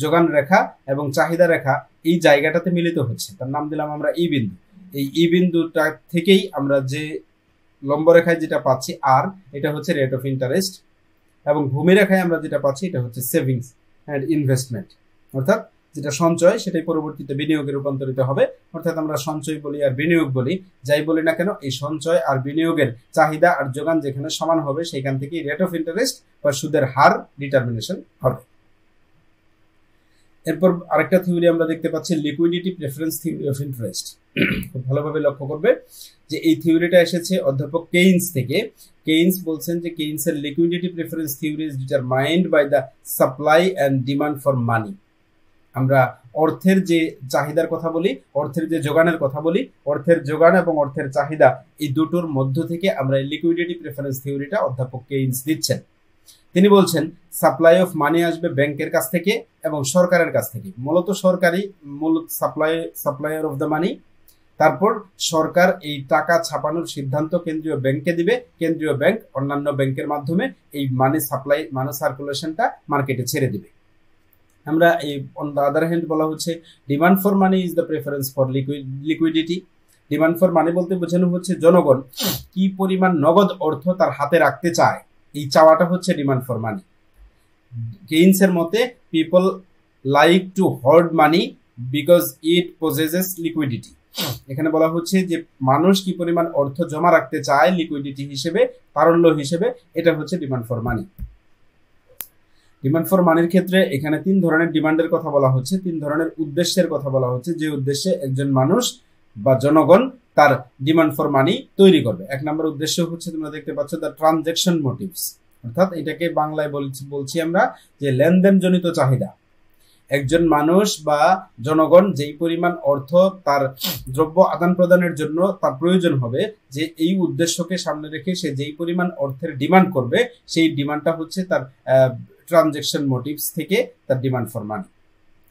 যোগান রেখা এবং চাহিদা রেখা এই জায়গাটাতে মিলিত হচ্ছে, তার নাম দিলাম আমরা ই বিন্দু। এই ই বিন্দুটা থেকেই আমরা যে লম্ব রেখায় যেটা পাচ্ছি আর, এটা হচ্ছে রেট অফ ইন্টারেস্ট, এবং ভূমি রেখায় আমরা যেটা পাচ্ছি এটা হচ্ছে সেভিংস অ্যান্ড ইনভেস্টমেন্ট। অর্থাৎ যেটা সঞ্চয় সেটাই পরবর্তীতে বিনিয়োগে রূপান্তরিত হবে। অর্থাৎ আমরা সঞ্চয় বলি আর বিনিয়োগ বলি, যাই বলি না কেন, এই সঞ্চয় আর বিনিয়োগের চাহিদা আর যোগান যেখানে সমান হবে সেখান থেকে রেট অফ ইন্টারেস্ট বা সুদের হার ডিটারমিনেশন হবে। এরপর আরেকটা থিওরি আমরা দেখতে পাচ্ছি liquidity preference theory of interest. খুব ভালোভাবে লক্ষ্য করবে যে এই থিওরিটা এসেছে অধ্যাপক কেইনস থেকে। কেইনস বলছেন যে কেইনসের liquidity preference theory is determined by the supply and demand for money. আমরা অর্থের যে চাহিদার কথা বলি, অর্থের যে যোগানের কথা বলি, অর্থের যোগান এবং অর্থের চাহিদা এই দুটোর মধ্য থেকে আমরা লিকুইডিটি প্রেফারেন্স থিওরিটা অধ্যাপক কেইনস দিচ্ছেন। তিনি বলছেন সাপ্লাই অফ মানি আসবে ব্যাংকের কাছ থেকে এবং সরকারের কাছ থেকে, মূলত সরকারি সাপ্লায়ার অফ দ্য মানি। তারপর সরকার এই টাকা ছাপানোর সিদ্ধান্ত কেন্দ্রীয় ব্যাংকে দিবে, কেন্দ্রীয় ব্যাংক অন্যান্য ব্যাংকের মাধ্যমে এই মানি সাপ্লাই, মানি সার্কুলেশনটা মার্কেটে ছেড়ে দিবে। আমরা এই অন দ্য আদার হ্যান্ড বলা হচ্ছে demand for money is the preference for liquidity. Demand for মানি বলতে বোঝানো হচ্ছে জনগণ কি পরিমাণ নগদ অর্থ তার হাতে রাখতে চায়, এই চাওয়াটা হচ্ছে ডিমান্ড ফর মানি। কেইনসের মতে people like to hold money because it possesses liquidity. এখানে বলা হচ্ছে যে মানুষ কি পরিমাণ অর্থ জমা রাখতে চায় লিকুইডিটি হিসেবে, তারল্য হিসেবে, এটা হচ্ছে demand for money. Demand for মানির ক্ষেত্রে এখানে 3 ধরনের ডিমান্ডের কথা বলা হচ্ছে, 3 ধরনের উদ্দেশ্যের কথা বলা হচ্ছে, যে উদ্দেশ্যে একজন মানুষ বা জনগণ তার ডিমান্ড ফর মানি তৈরি করবে। 1 নম্বর উদ্দেশ্য হচ্ছে তোমরা দেখতে পাচ্ছ দ্য ট্রানজ্যাকশন মোটিভস, অর্থাৎ এটাকে বাংলায় বলছি আমরা যে লেনদেন জনিত চাহিদা। একজন মানুষ বা জনগণ যেই পরিমাণ অর্থ তার দ্রব্য আদান প্রদানের জন্য তার প্রয়োজন হবে, যে এই উদ্দেশ্যকে সামনে রেখে সে যেই পরিমাণ অর্থের ডিমান্ড করবে, সেই ডিমান্ডটা হচ্ছে তার ট্রানজ্যাকশন মোটিভস থেকে তার ডিমান্ড ফর মানি।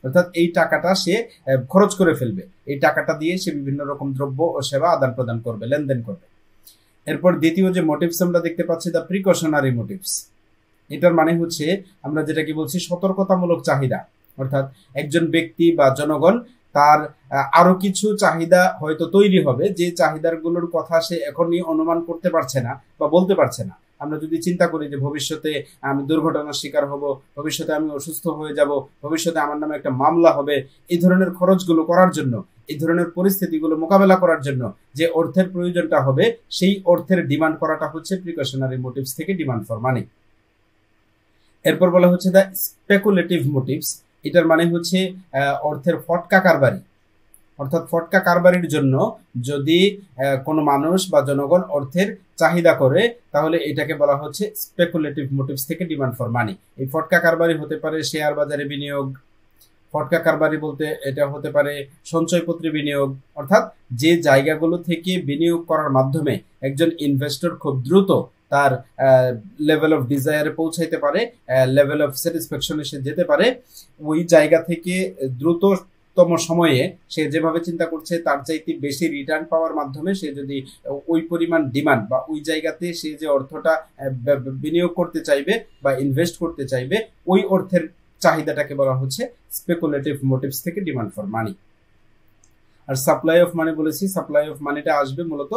অর্থাৎ এই টাকাটা সে খরচ করে ফেলবে, এই টাকাটা দিয়ে সে বিভিন্ন রকম দ্রব্য ও সেবা আদান প্রদান করবে, লেনদেন করবে। এরপর দ্বিতীয় যে মোটিভস আমরা দেখতে পাচ্ছি দ্য প্রিকশনারি মোটিভস। এটার মানে হচ্ছে আমরা যেটাকে বলছি সতর্কতামূলক চাহিদা, অর্থাৎ একজন ব্যক্তি বা জনগণ তার আরো কিছু চাহিদা হয়তো তৈরি হবে, যে চাহিদাগুলোর কথা সে এখনই অনুমান করতে পারছে না বা বলতে পারছে না। আমরা যদি চিন্তা করি যে ভবিষ্যতে আমি দুর্ঘটনার শিকার হব, ভবিষ্যতে আমি অসুস্থ হয়ে যাব, ভবিষ্যতে আমার নামে একটা মামলা হবে, এই ধরনের খরচগুলো করার জন্য, এই ধরনের পরিস্থিতিগুলো মোকাবেলা করার জন্য যে অর্থের প্রয়োজনটা হবে, সেই অর্থের ডিমান্ড করাটা হচ্ছে প্রিকশনারি মোটিভস থেকে ডিমান্ড ফর মানি। এরপর বলা হচ্ছে দ্য স্পেকুলেটিভ মোটিভস। এটার মানে হচ্ছে অর্থের ফটকা কারবারি, অর্থাৎ ফটকা কারবারির জন্য যদি কোনো মানুষ বা জনগণ অর্থের চাহিদা করে, তাহলে এটাকে বলা হচ্ছে স্পেকুলেটিভ মোটিভস থেকে ডিমান্ড ফর মানি। এই ফটকা কারবারি হতে পারে শেয়ার বাজারে বিনিয়োগ, ফটকা কারবারি বলতে এটা হতে পারে সঞ্চয়পত্রে বিনিয়োগ, অর্থাৎ যে জায়গাগুলো থেকে বিনিয়োগ করার মাধ্যমে একজন ইনভেস্টর খুব দ্রুত তার লেভেল অফ ডিজায়ারে পৌঁছাইতে পারে, লেভেল অফ স্যাটিসফ্যাকশনে সে যেতে পারে, ওই জায়গা থেকে দ্রুততম সময়ে সে যেভাবে চিন্তা করছে তার চাইতে বেশি রিটার্ন পাওয়ার মাধ্যমে সে যদি ওই পরিমাণ ডিমান্ড বা ওই জায়গাতে সে যে অর্থটা বিনিয়োগ করতে চাইবে বা ইনভেস্ট করতে চাইবে, ওই অর্থের চাহিদাটাকে বলা হচ্ছে স্পেকুলেটিভ মোটিভস থেকে ডিমান্ড ফর মানি। আর সাপ্লাই অফ মানি বলেছি, সাপ্লাই অফ মানিটা আসবে মূলত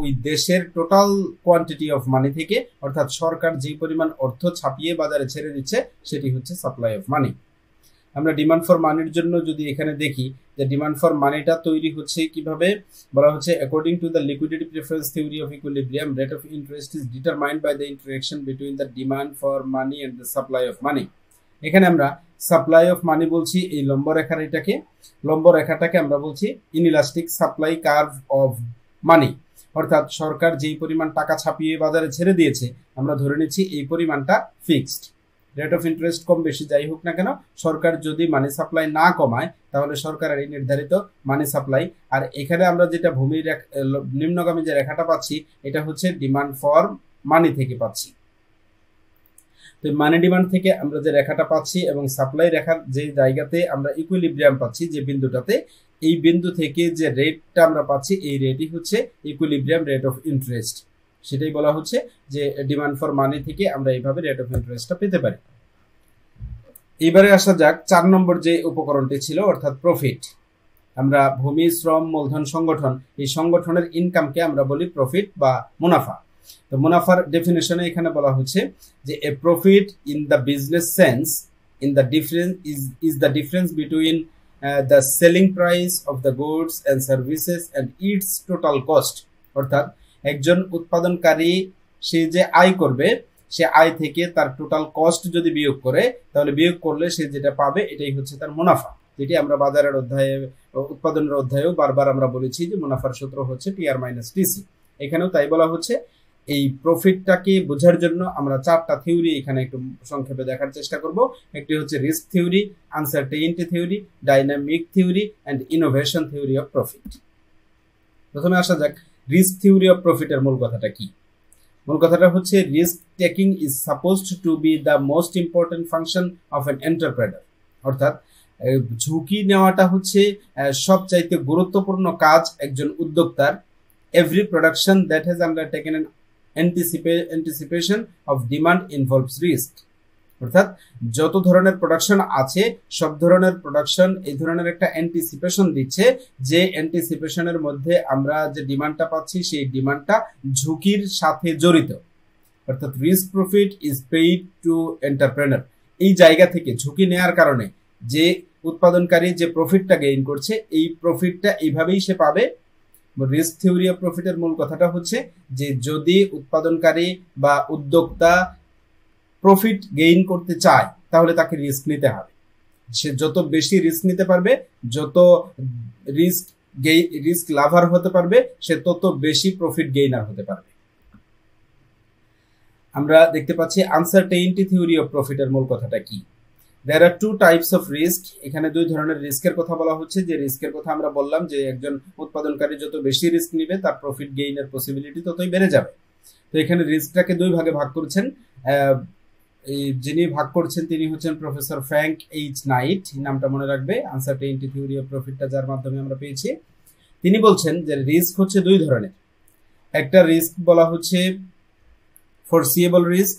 ওই দেশের টোটাল কোয়ান্টিটি অফ মানি থেকে, অর্থাৎ সরকার যে পরিমাণ অর্থ ছাপিয়ে বাজারে ছেড়ে দিচ্ছে সেটি হচ্ছে সাপ্লাই অফ মানি। আমরা ডিমান্ড ফর মানির জন্য যদি এখানে দেখি যে ডিমান্ড ফর মানিটা তৈরি হচ্ছে কিভাবে, বলা হচ্ছে according to the liquidity preference theory of equilibrium, rate of interest is determined by the interaction between the demand for money and the supply of money. এখানে আমরা সাপ্লাই অফ মানি বলছি এই লম্ব রেখার, এটাকে লম্ব রেখাটাকে আমরা বলছি inelastic supply curve of money, অর্থাৎ সরকার যেই পরিমাণ টাকা ছাপিয়ে বাজারে ছেড়ে দিয়েছে আমরা ধরে নিচ্ছি এই পরিমাণটা ফিক্সড। রেট অফ ইন্টারেস্ট কম বেশি যাই হোক না কেন, সরকার যদি মানি সাপ্লাই না কমায় তাহলে সরকারের এই নির্ধারিত মানি সাপ্লাই। আর এখানে আমরা যেটা ভূমির নিম্নগামী যে রেখাটা পাচ্ছি এটা হচ্ছে ডিমান্ড ফর মানি থেকে পাচ্ছি। তো মানি ডিমান্ড থেকে আমরা যে রেখাটা পাচ্ছি এবং সাপ্লাই রেখার যে জায়গাতে আমরা ইকুইলিব্রিয়াম পাচ্ছি, যে বিন্দুটাতে, এই বিন্দু থেকে যে রেটটা আমরা পাচ্ছি এই রেটই হচ্ছে ইকুইলিব্রিয়াম রেট অফ ইন্টারেস্ট। সেটাই বলা হচ্ছে যে ডিমান্ড ফর মানি থেকে আমরা এইভাবে রেট অফ ইন্টারেস্টটা পেতে পারি। এবারে আসা যাক 4 নম্বর যে উপকরণটি ছিল, অর্থাৎ প্রফিট। আমরা ভূমি, শ্রম, মূলধন সংগঠন, এই সংগঠনের ইনকামকে আমরা বলি প্রফিট বা মুনাফা। তো মুনাফার ডেফিনেশনে এখানে বলা হচ্ছে যে a profit in the business sense in the difference is the difference between the selling price of the goods and services and its total cost. অর্থাৎ একজন উৎপাদনকারী সে যে আয় করবে, সে আয় থেকে তার টোটাল কস্ট যদি বিয়োগ করে, তাহলে বিয়োগ করলে সে যেটা পাবে এটাই হচ্ছে তার মুনাফা, যেটি আমরা বাজারের অধ্যায়ে, উৎপাদনের অধ্যায়েও বারবার আমরা বলেছি যে মুনাফার সূত্র হচ্ছে টিআর মাইনাস টিসি। এখানেও তাই বলা হচ্ছে এই প্রফিটটাকে বোঝার জন্য আমরা চারটা থিওরি এখানে একটু সংক্ষেপে দেখার চেষ্টা করব। একটি হচ্ছে risk theory, uncertainty theory, dynamic theory and innovation theory of profit. প্রথমে আসা যাক রিস্ক থিওরি অফ প্রফিটের মূল কথাটা কি। মূল কথাটা হচ্ছে risk taking is supposed to B the most important function of an entrepreneur. অর্থাৎ ঝুঁকি নেওয়াটা হচ্ছে সবচাইতে গুরুত্বপূর্ণ কাজ একজন উদ্যোক্তার। Every production that has undertaken an anticipation of demand involves risk। অর্থাৎ যত ধরনের প্রোডাকশন আছে সব ধরনের প্রোডাকশন এই ধরনের একটা অ্যান্টিসিপেশন দিচ্ছে, যে অ্যান্টিসিপেশনের মধ্যে আমরা যে ডিমান্ডটা পাচ্ছি সেই ডিমান্ডটা ঝুঁকির সাথে জড়িত। অর্থাৎ risk profit is paid two entrepreneur. এই জায়গা থেকে ঝুঁকি নেওয়ার কারণে যে উৎপাদনকারী যে প্রফিটটা গেইন করছে এই প্রফিটটা এইভাবেই সে পাবে। রিস্ক থিওরি অফ প্রফিটের মূল কথাটা হচ্ছে যে যদি উৎপাদনকারী বা উদ্যোক্তা প্রফিট গেইন করতে চায় তাহলে তাকে রিস্ক নিতে হবে। সে যত বেশি রিস্ক নিতে পারবে, যত রিস্ক লাভার হতে পারবে, সে তত বেশি প্রফিট গেইনার হতে পারবে। আমরা দেখতে পাচ্ছি আনসার্টেইনটি থিওরি অফ প্রফিটের মূল কথাটা কি। There are two types of risk। এখানে দুই ধরনের রিস্কের কথা বলা হচ্ছে। যে রিস্কের কথা আমরা বললাম যে একজন উৎপাদনকারী যত বেশি রিস্ক নিবে তার প্রফিট গেইনের পসিবিলিটি ততই বেড়ে যাবে। তো এখানে রিস্কটাকে দুই ভাগে ভাগ করেছেন। যিনি ভাগ করছেন তিনি হচ্ছেন প্রফেসর ফ্র্যাঙ্ক এইচ নাইট, নামটা মনে রাখবে, আনসার্টেইনটি থিওরি অফ প্রফিটটা যার মাধ্যমে আমরা পেয়েছি। তিনি বলছেন যে রিস্ক হচ্ছে দুই ধরনের। একটা রিস্ক বলা হচ্ছে ফোরসিয়েবল রিস্ক,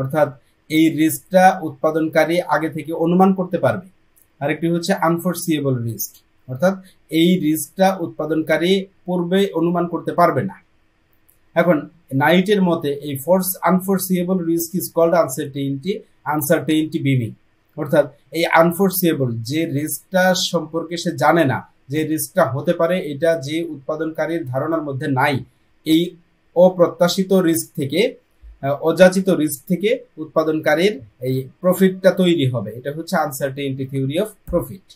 অর্থাৎ এই রিস্কটা উৎপাদনকারী আগে থেকে অনুমান করতে পারবে। আরেকটি হচ্ছে আনফোরসিয়েবল রিস্ক, অর্থাৎ এই রিস্কটা উৎপাদনকারী পূর্বে অনুমান করতে পারবে না। এখন নাইটের মতে এই আনফোরসিয়েবল রিস্ক ইজ কল্ড আনসার্টেইনটি বিমিং। অর্থাৎ এই আনফোরসিয়েবল যে রিস্কটা সম্পর্কে সে জানে না, যে রিস্কটা হতে পারে এটা যে উৎপাদনকারীর ধারণার মধ্যে নাই, এই অপ্রত্যাশিত রিস্ক থেকে, অযাচিত রিস্ক থেকে উৎপাদনকারীর এই প্রফিটটা তৈরি হবে। এটা হচ্ছে uncertainty theory of profit.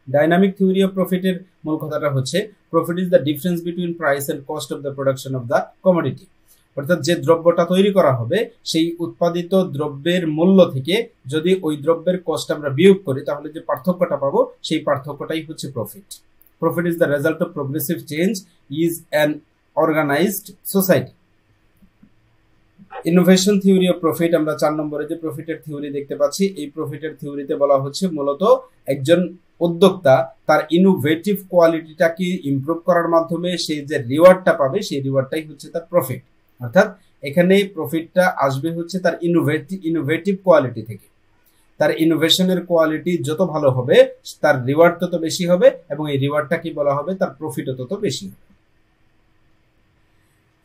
Dynamic theory of প্রফিটের মূল কথাটা হচ্ছে profit is the difference between price and cost of the production of the commodity. অর্থাৎ যে দ্রব্যটা তৈরি করা হবে সেই উৎপাদিত দ্রব্যের মূল্য থেকে যদি ওই দ্রব্যের কস্ট আমরা বিয়োগ করি তাহলে যে পার্থক্যটা পাবো সেই পার্থক্যটাই হচ্ছে profit. Profit is the result of progressive change is an organised society. Innovation theory of profit, আমরা 4 নম্বরে যে প্রফিটের থিওরি দেখতে পাচ্ছি, এই প্রফিটের থিওরিতে বলা হচ্ছে মূলত একজন উদ্যোক্তা তার ইনোভেটিভ কোয়ালিটিটাকে ইমপ্রুভ করার মাধ্যমে সে যে রিওয়ার্ডটা পাবে সেই রিওয়ার্ডটাই হচ্ছে তার প্রফিট। অর্থাৎ এখানে প্রফিটটা আসবে হচ্ছে তার ইনোভেটিভ কোয়ালিটি থেকে। তার ইনোভেশনের কোয়ালিটি যত ভালো হবে তার রিওয়ার্ড তত বেশি হবে এবং এই রিওয়ার্ডটা কি বলা হবে, তার প্রফিটও তত বেশি হবে।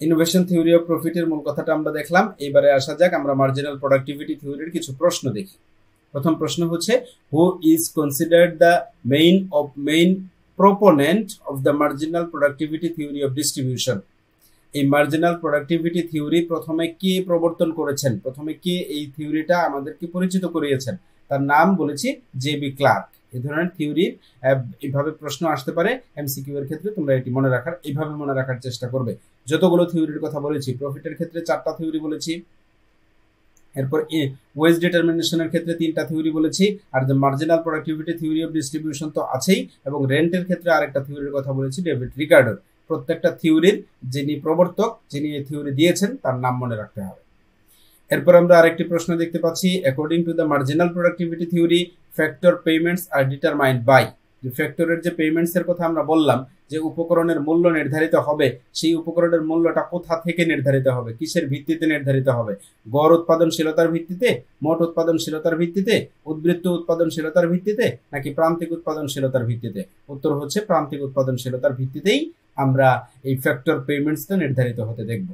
ইনোভেশন থিওরি অফ প্রফিটের মূল কথাটা আমরা দেখলাম। এবারে আসা যাক আমরা মার্জিনাল প্রোডাক্টিভিটি থিওরির কিছু প্রশ্ন দেখি। প্রথম প্রশ্ন হচ্ছে who is considered the main proponent of the marginal productivity theory of distribution. এই মার্জিনাল প্রোডাক্টিভিটি থিওরি প্রথমে কে প্রবর্তন করেছেন, প্রথমে কে এই থিওরিটা আমাদেরকে পরিচিত করিয়েছেন, তার নাম বলেছি জে.বি. ক্লার্ক। এই ধরনের থিওরির এইভাবে প্রশ্ন আসতে পারে এমসিকিউ এর ক্ষেত্রে, তোমরা এটি এইভাবে মনে রাখার চেষ্টা করবে। যতগুলো থিওরির কথা বলেছি, প্রফিটের ক্ষেত্রে 4টা থিওরি বলেছি, এরপর ওয়েজ ডিটারমিনেশনের ক্ষেত্রে 3টা থিওরি বলেছি, আর যে marginal productivity theory of distribution তো আছেই, এবং রেন্টের ক্ষেত্রে আরেকটা থিওরির কথা বলেছি, ডেভিড রিকার্ডোর। প্রত্যেকটা থিওরির যিনি প্রবর্তক, যিনি এই থিওরি দিয়েছেন তার নাম মনে রাখতে হবে। এরপর আমরা আরেকটি প্রশ্ন দেখতে পাচ্ছি, according to the marginal productivity theory factor payments are determined by. যে ফ্যাক্টরের যে পেমেন্টস এর কথা আমরা বললাম, যে উপকরণের মূল্য নির্ধারিত হবে, সেই উপকরণের মূল্যটা কোথা থেকে নির্ধারিত হবে, কিসের ভিত্তিতে নির্ধারিত হবে? গড় উৎপাদনশীলতার ভিত্তিতে, মোট উৎপাদনশীলতার ভিত্তিতে, উদ্বৃত্ত উৎপাদনশীলতার ভিত্তিতে, নাকি প্রান্তিক উৎপাদনশীলতার ভিত্তিতে? উত্তর হচ্ছে প্রান্তিক উৎপাদনশীলতার ভিত্তিতেই আমরা এই ফ্যাক্টর পেমেন্টসটা নির্ধারিত হতে দেখব।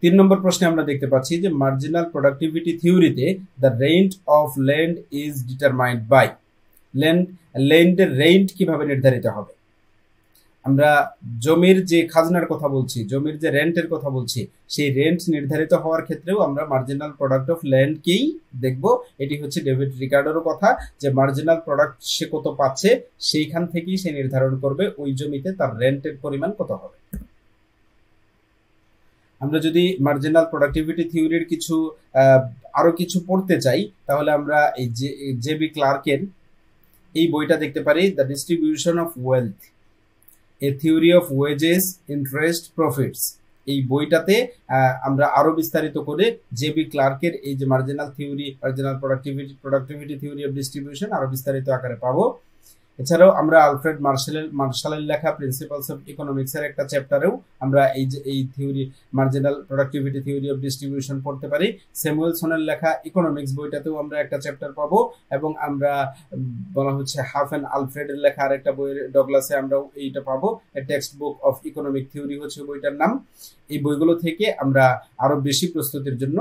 3 নম্বর প্রশ্নে আমরা দেখতে পাচ্ছি যে মার্জিনাল প্রোডাক্টিভিটি থিওরিতে the rent of land is determined by. ল্যান্ডের রেন্ট কিভাবে নির্ধারিত হবে? আমরা জমির যে খাজনার কথা বলছি, জমির যে রেন্টের কথা বলছি, সেই রেন্ট নির্ধারিত হওয়ার ক্ষেত্রেও আমরা মার্জিনাল প্রোডাক্ট অফ ল্যান্ডকেই দেখব। এটি হচ্ছে ডেভিড রিকার্ডোর কথা, যে মার্জিনাল প্রোডাক্ট সে কত পাচ্ছে সেইখান থেকেই সে নির্ধারণ করবে ওই জমিতে তার রেন্টের পরিমাণ কত হবে। আমরা যদি মার্জিনাল প্রোডাক্টিভিটি থিওরির কিছু আরো কিছু পড়তে চাই তাহলে আমরা এই জে.বি. ক্লার্কের এই বইটা দেখতে পারি, the distribution of wealth, a theory of wages, interest, profits. এই বইটাতে আমরা আরো বিস্তারিত করে জে.বি. ক্লার্কের এই যে marginal theory, marginal productivity theory of distribution আরো বিস্তারিত আকারে পাবো। এছাড়াও আমরা আলফ্রেড মার্শালের লেখা প্রিন্সিপালস অফ ইকোনমিক্স এর একটা চ্যাপ্টারেও আমরা এই theory, marginal productivity theory of distribution পড়তে পারি। স্যামুয়েলসনের লেখা ইকোনমিক্স বইটাতেও আমরা একটা চ্যাপ্টার পাবো, এবং আমরা বলা হচ্ছে হাফেন আলফ্রেডের লেখা আরেকটা বইয়ের ডগলাসে আমরাও এইটা পাবো, a textbook of economic theory হচ্ছে বইটার নাম। এই বইগুলো থেকে আমরা আরো বেশি প্রস্তুতির জন্য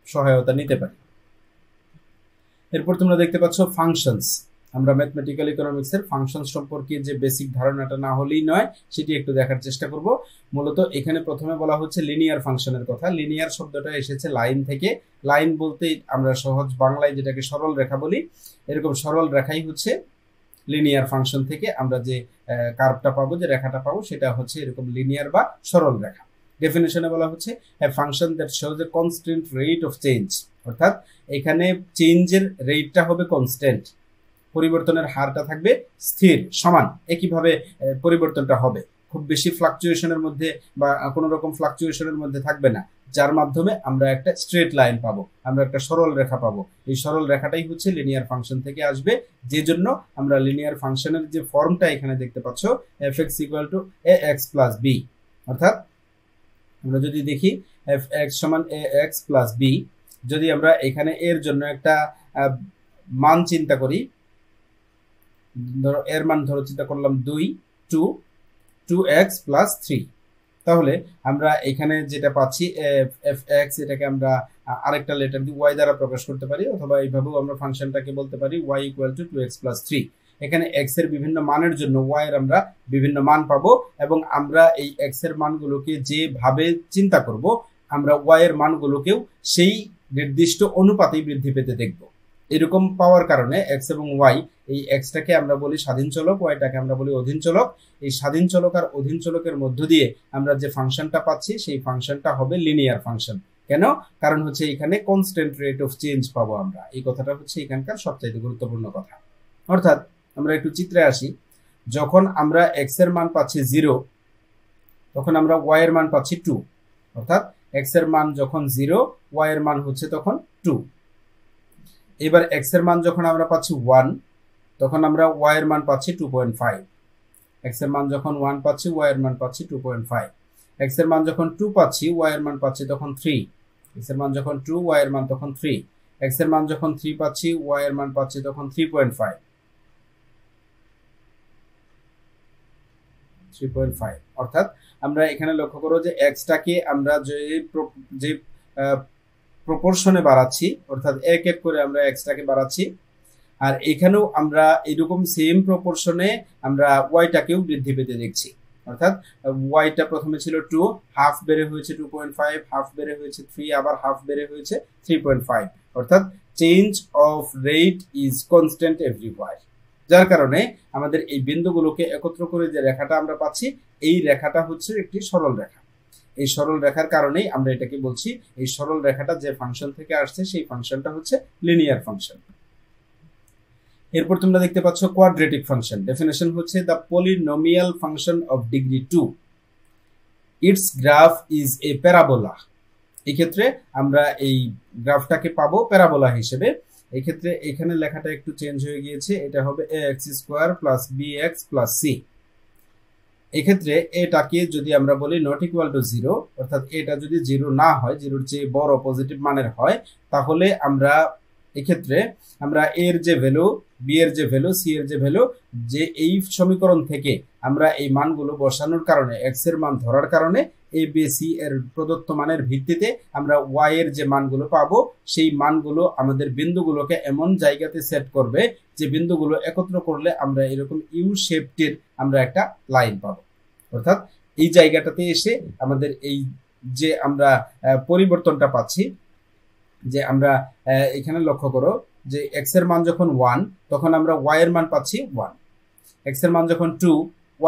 সহায়তা নিতে পারি। এরপর তোমরা দেখতে পাচ্ছ ফাংশনস। আমরা ম্যাথমেটিক্যাল ইকোনমিক্স এর ফাংশন সম্পর্কে যে বেসিক ধারণাটা না হলেই নয়, সেটি একটু দেখার চেষ্টা করব। মূলত এখানে প্রথমে বলা হচ্ছে লিনিয়ার ফাংশনের কথা। লিনিয়ার শব্দটা এসেছে লাইন থেকে। লাইন বলতে আমরা সহজ বাংলায় যেটাকে সরল রেখা বলি, এরকম সরল রেখাই হচ্ছে লিনিয়ার ফাংশন থেকে আমরা যে কার্ভটা পাবো, যে রেখাটা পাবো, সেটা হচ্ছে এরকম লিনিয়ার বা সরল রেখা। ডেফিনেশনে বলা হচ্ছে a function that shows a constant rate of change, অর্থাৎ এখানে চেঞ্জের রেটটা হবে কনস্ট্যান্ট, পরিবর্তনের হারটা থাকবে স্থির, সমান। একইভাবে পরিবর্তনটা হবে, খুব বেশি ফ্লাকচুয়েশনের মধ্যে বা কোনো রকম ফ্লাকচুয়েশনের মধ্যে থাকবে না, যার মাধ্যমে আমরা একটা স্ট্রেট লাইন পাবো, আমরা একটা সরল রেখা পাবো। এই সরল রেখাটাই হচ্ছে লিনিয়ার ফাংশন থেকে আসবে, যে জন্য আমরা লিনিয়ার ফাংশনের যে ফর্মটা এখানে দেখতে পাচ্ছ, f(x = ax + b), অর্থাৎ আমরা যদি দেখি f(x = ax + b), যদি আমরা এখানে এর জন্য একটা মান চিন্তা করি, ধরো এর মান চিন্তা করলাম 2x + 3, তাহলে আমরা এখানে যেটা পাচ্ছি f(x), এটাকে আমরা আরেকটা লেটার দিয়ে y দ্বারা প্রকাশ করতে পারি, অথবা এইভাবেও আমরা ফাংশনটাকে বলতে পারি y = 2x + 3। এখানে x এর বিভিন্ন মানের জন্য y এর আমরা বিভিন্ন মান পাবো, এবং আমরা এই x এর মানগুলোকে যেভাবে চিন্তা করব, আমরা y এর মানগুলোকেও সেই নির্দিষ্ট অনুপাতেই বৃদ্ধি পেতে দেখব। এরকম পাওয়ার কারণে x এবং y, এই x-টাকে আমরা বলি স্বাধীন চলক, y-টাকে আমরা বলি অধীন চলক। এই স্বাধীন চলক আর অধীন চলকের মধ্য দিয়ে আমরা যে ফাংশনটা পাচ্ছি, সেই ফাংশনটা হবে লিনিয়ার ফাংশন। কেন? কারণ হচ্ছে এখানে কনস্ট্যান্ট রেট অফ চেঞ্জ পাবো আমরা। এই কথাটা হচ্ছে এখানকার সবচাইতে গুরুত্বপূর্ণ কথা। অর্থাৎ আমরা একটু চিত্রে আসি, যখন আমরা x এর মান পাচ্ছি 0, তখন আমরা y এর মান পাচ্ছি 2, অর্থাৎ x এর মান যখন 0, y এর মান হচ্ছে তখন 2। এবার x এর মান যখন আমরা পাচ্ছি 1, তখন আমরা y এর মান পাচ্ছি 2.5। x এর মান যখন 1 পাচ্ছি, y এর মান পাচ্ছি 2.5। x এর মান যখন 2 পাচ্ছি, y এর মান পাচ্ছি তখন 3। x এর মান যখন 2, y এর মান তখন 3। x এর মান যখন 3 পাচ্ছি, y এর মান পাচ্ছি তখন 3.5। অর্থাৎ আমরা এখানে লক্ষ্য করো যে x-টাকে আমরা যে প্রপোর্শনে বাড়াচ্ছি, অর্থাৎ এক এক করে আমরা x-টাকে বাড়াচ্ছি, আর এখানেও আমরা এরকম সেম প্রপোর্শনে আমরা y-টাকেও বৃদ্ধি পেতে দেখছি। অর্থাৎ y-টা প্রথমে ছিল 2, হাফ বেড়ে হয়েছে 2.5, হাফ বেড়ে হয়েছে 3, আবার হাফ বেড়ে হয়েছে 3.5। অর্থাৎ change of rate is constant everywhere, যার কারণে আমাদের এই বিন্দুগুলোকে একত্র করে যে রেখাটা আমরা পাচ্ছি, এই রেখাটা হচ্ছে একটি সরল রেখা। এই সরল রেখার কারণেই আমরা এটাকে বলছি, এই সরল রেখাটা যে ফাংশন থেকে আসছে, সেই ফাংশনটা হচ্ছে লিনিয়ার ফাংশন। এরপর তোমরা দেখতে পাচ্ছ কোয়াড্রেটিক ফাংশন। ডেফিনেশন হচ্ছে the polynomial function of degree 2, it's graph is a parabola. এই ক্ষেত্রে আমরা এই গ্রাফটাকে পাবো প্যারাবোলা হিসেবে। এই ক্ষেত্রে এখানে লেখাটা একটু চেঞ্জ হয়ে গিয়েছে, এটা হবে ax² + bx + c। এক্ষেত্রে এটাকে যদি আমরা বলি নট ইকুয়াল টু 0, অর্থাৎ এটা যদি 0 না হয়, 0-র চেয়ে বড় পজিটিভ মানের হয়, তাহলে আমরা এক্ষেত্রে আমরা এর যে ভ্যালু, বি এর যে ভ্যালু, সি এর যে ভ্যালু, যে এই সমীকরণ থেকে আমরা এই মানগুলো বসানোর কারণে, x এর মান ধরার কারণে, এ বি সি এর প্রদত্ত মানের ভিত্তিতে আমরা y এর যে মানগুলো পাবো, সেই মানগুলো আমাদের বিন্দুগুলোকে এমন জায়গাতে সেট করবে যে বিন্দুগুলো একত্র করলে আমরা এরকম ইউ শেপটির আমরা একটা লাইন পাবো। অর্থাৎ এই জায়গাটাতে এসে আমাদের এই যে আমরা পরিবর্তনটা পাচ্ছি, যে আমরা এখানে লক্ষ্য করো যে x এর মান যখন 1, তখন আমরা y এর মান পাচ্ছি 1। x এর মান যখন 2,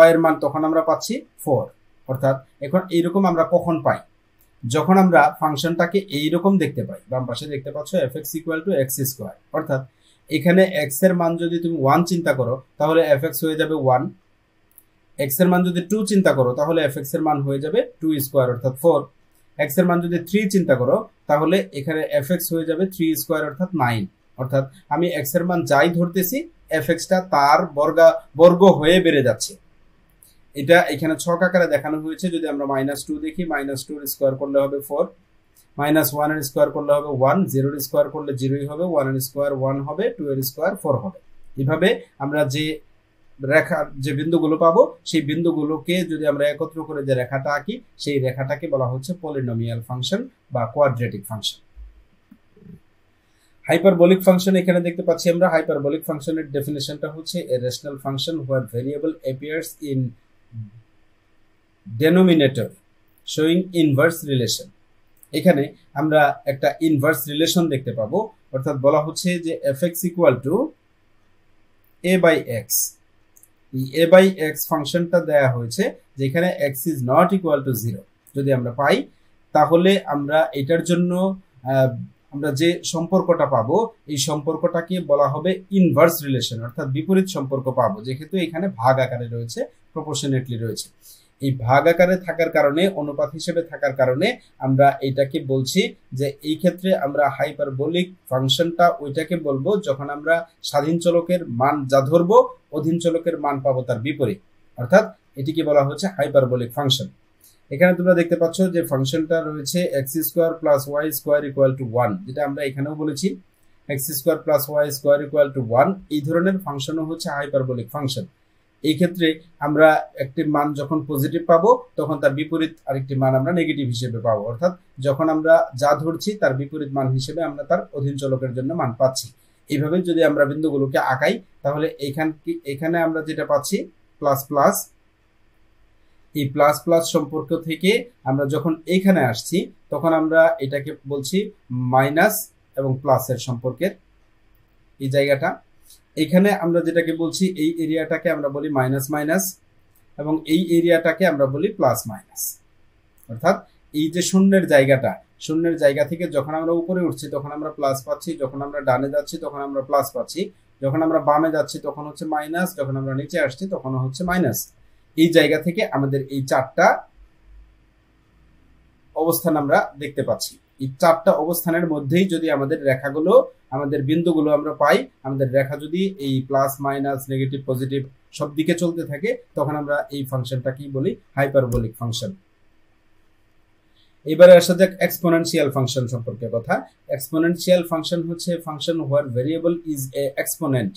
y এর মান তখন আমরা পাচ্ছি 4। অর্থাৎ এখন এইরকম আমরা কখন পাই? যখন আমরা ফাংশনটাকে এইরকম দেখতে পাই, বাম পাশে দেখতে পাচ্ছ fx equal to x square, অর্থাৎ এখানে এক্স এর মান যদি তুমি 1 চিন্তা করো তাহলে fx হয়ে যাবে 1, এক্স এর মান যদি 2 চিন্তা করো তাহলে fx এর মান হয়ে যাবে 2 স্কোয়ার অর্থাৎ 4, এক্স এর মান যদি 3 চিন্তা করো তাহলে এখানে fx হয়ে যাবে 3 স্কোয়ার অর্থাৎ 9, অর্থাৎ আমি এক্স এর মান যাই ধরতেছি fx টা তার বর্গ হয়ে বেড়ে যাচ্ছে। এটা এখানে ছক আকারে দেখানো হয়েছে। যদি আমরা -2 দেখি, -2 এর স্কোয়ার করলে হবে 4, -1 এর স্কোয়ার করলে হবে 1, 0 এর স্কোয়ার করলে 0ই হবে, 1 এর স্কোয়ার 1 হবে, 2 এর স্কোয়ার 4 হবে। এভাবে আমরা যে রেখার যে বিন্দুগুলো পাবো সেই বিন্দুগুলোকে যদি আমরা একত্র করে যে রেখাটা আঁকি সেই রেখাটাকে বলা হচ্ছে পলিনোমিয়াল ফাংশন বা কোয়াড্রেটিক ফাংশন। হাইপারবোলিক ফাংশন এখানে দেখতে পাচ্ছি আমরা। হাইপারবোলিক ফাংশনের ডেফিনিশনটা হচ্ছে a rational function where variable appears in denominator showing inverse relation. এখানে আমরা একটা ইনভার্স রিলেশন দেখতে পাবো, অর্থাৎ বলা হচ্ছে যে fx ইকুয়াল টু a/x। এই a/x ফাংশনটা দেয়া হয়েছে যেখানে x is not equal to 0 যদি আমরা পাই, তাহলে আমরা এটার জন্য আমরা যে সম্পর্কটা পাবো এই সম্পর্কটাকে বলা হবে ইনভার্স রিলেশন, অর্থাৎ বিপরীত সম্পর্ক পাবো, যেহেতু এখানে ভাগ আকারে রয়েছে, প্রপোর্শনেটলি রয়েছে। এই ভাগ আকারে থাকার কারণে, অনুপাত হিসেবে থাকার কারণে আমরা এটাকে বলছি যে এই ক্ষেত্রে আমরা হাইপারবোলিক ফাংশনটা ওইটাকে বলবো যখন আমরা স্বাধীন চলকের মান যা ধরবো অধীন চলকের মান পাবো তার বিপরীত, অর্থাৎ এটিকে বলা হচ্ছে হাইপারবোলিক ফাংশন। এখানে তোমরা দেখতে পাচ্ছ যে ফাংশনটা রয়েছে x square plus y square equal to 1, যেটা আমরা এখানেও বলেছি x square plus y square equal to 1। এই ধরনের ফাংশনও হচ্ছে হাইপারবোলিক ফাংশন। এই ক্ষেত্রে আমরা একটি মান যখন পজিটিভ পাবো তখন তার বিপরীত আরেকটি মান আমরা নেগেটিভ হিসেবে পাবো, অর্থাৎ যখন আমরা যা ধরছি তার বিপরীত মান হিসেবে আমরা তার অধীন চলকের জন্য মান পাচ্ছি। এইভাবে যদি আমরা বিন্দুগুলোকে আঁকাই তাহলে এখানে আমরা যেটা পাচ্ছি প্লাস প্লাস, এই প্লাস প্লাস সম্পর্ক থেকে আমরা যখন এখানে আসছি তখন আমরা এটাকে বলছি মাইনাস এবং প্লাসের সম্পর্কের এই জায়গাটা। এখানে আমরা যেটাকে বলছি এই এরিয়াটাকে আমরা বলি মাইনাস মাইনাস এবং এই এরিয়াটাকে আমরা বলি প্লাস মাইনাস, অর্থাৎ এই যে শূন্যের জায়গাটা, শূন্যের জায়গা থেকে যখন আমরা উপরে উঠছি তখন আমরা প্লাস পাচ্ছি, যখন আমরা ডানে যাচ্ছি তখন আমরা প্লাস পাচ্ছি, যখন আমরা বামে যাচ্ছি তখন হচ্ছে মাইনাস, যখন আমরা নিচে আসছি তখন হচ্ছে মাইনাস। এই জায়গা থেকে আমাদের এই চারটা অবস্থান আমরা দেখতে পাচ্ছি। এই চারটা অবস্থানের মধ্যেই যদি আমাদের রেখাগুলো, আমাদের বিন্দুগুলো আমরা পাই, আমাদের রেখা যদি এই প্লাস মাইনাস নেগেটিভ পজিটিভ সব দিকে চলতে থাকে তখন আমরা এই ফাংশনটাকেই বলি হাইপারবোলিক ফাংশন। এবারে আসা যাক এক্সপোনেনশিয়াল ফাংশন সম্পর্কে কথা। এক্সপোনেনশিয়াল ফাংশন হচ্ছে function where variable is a exponent.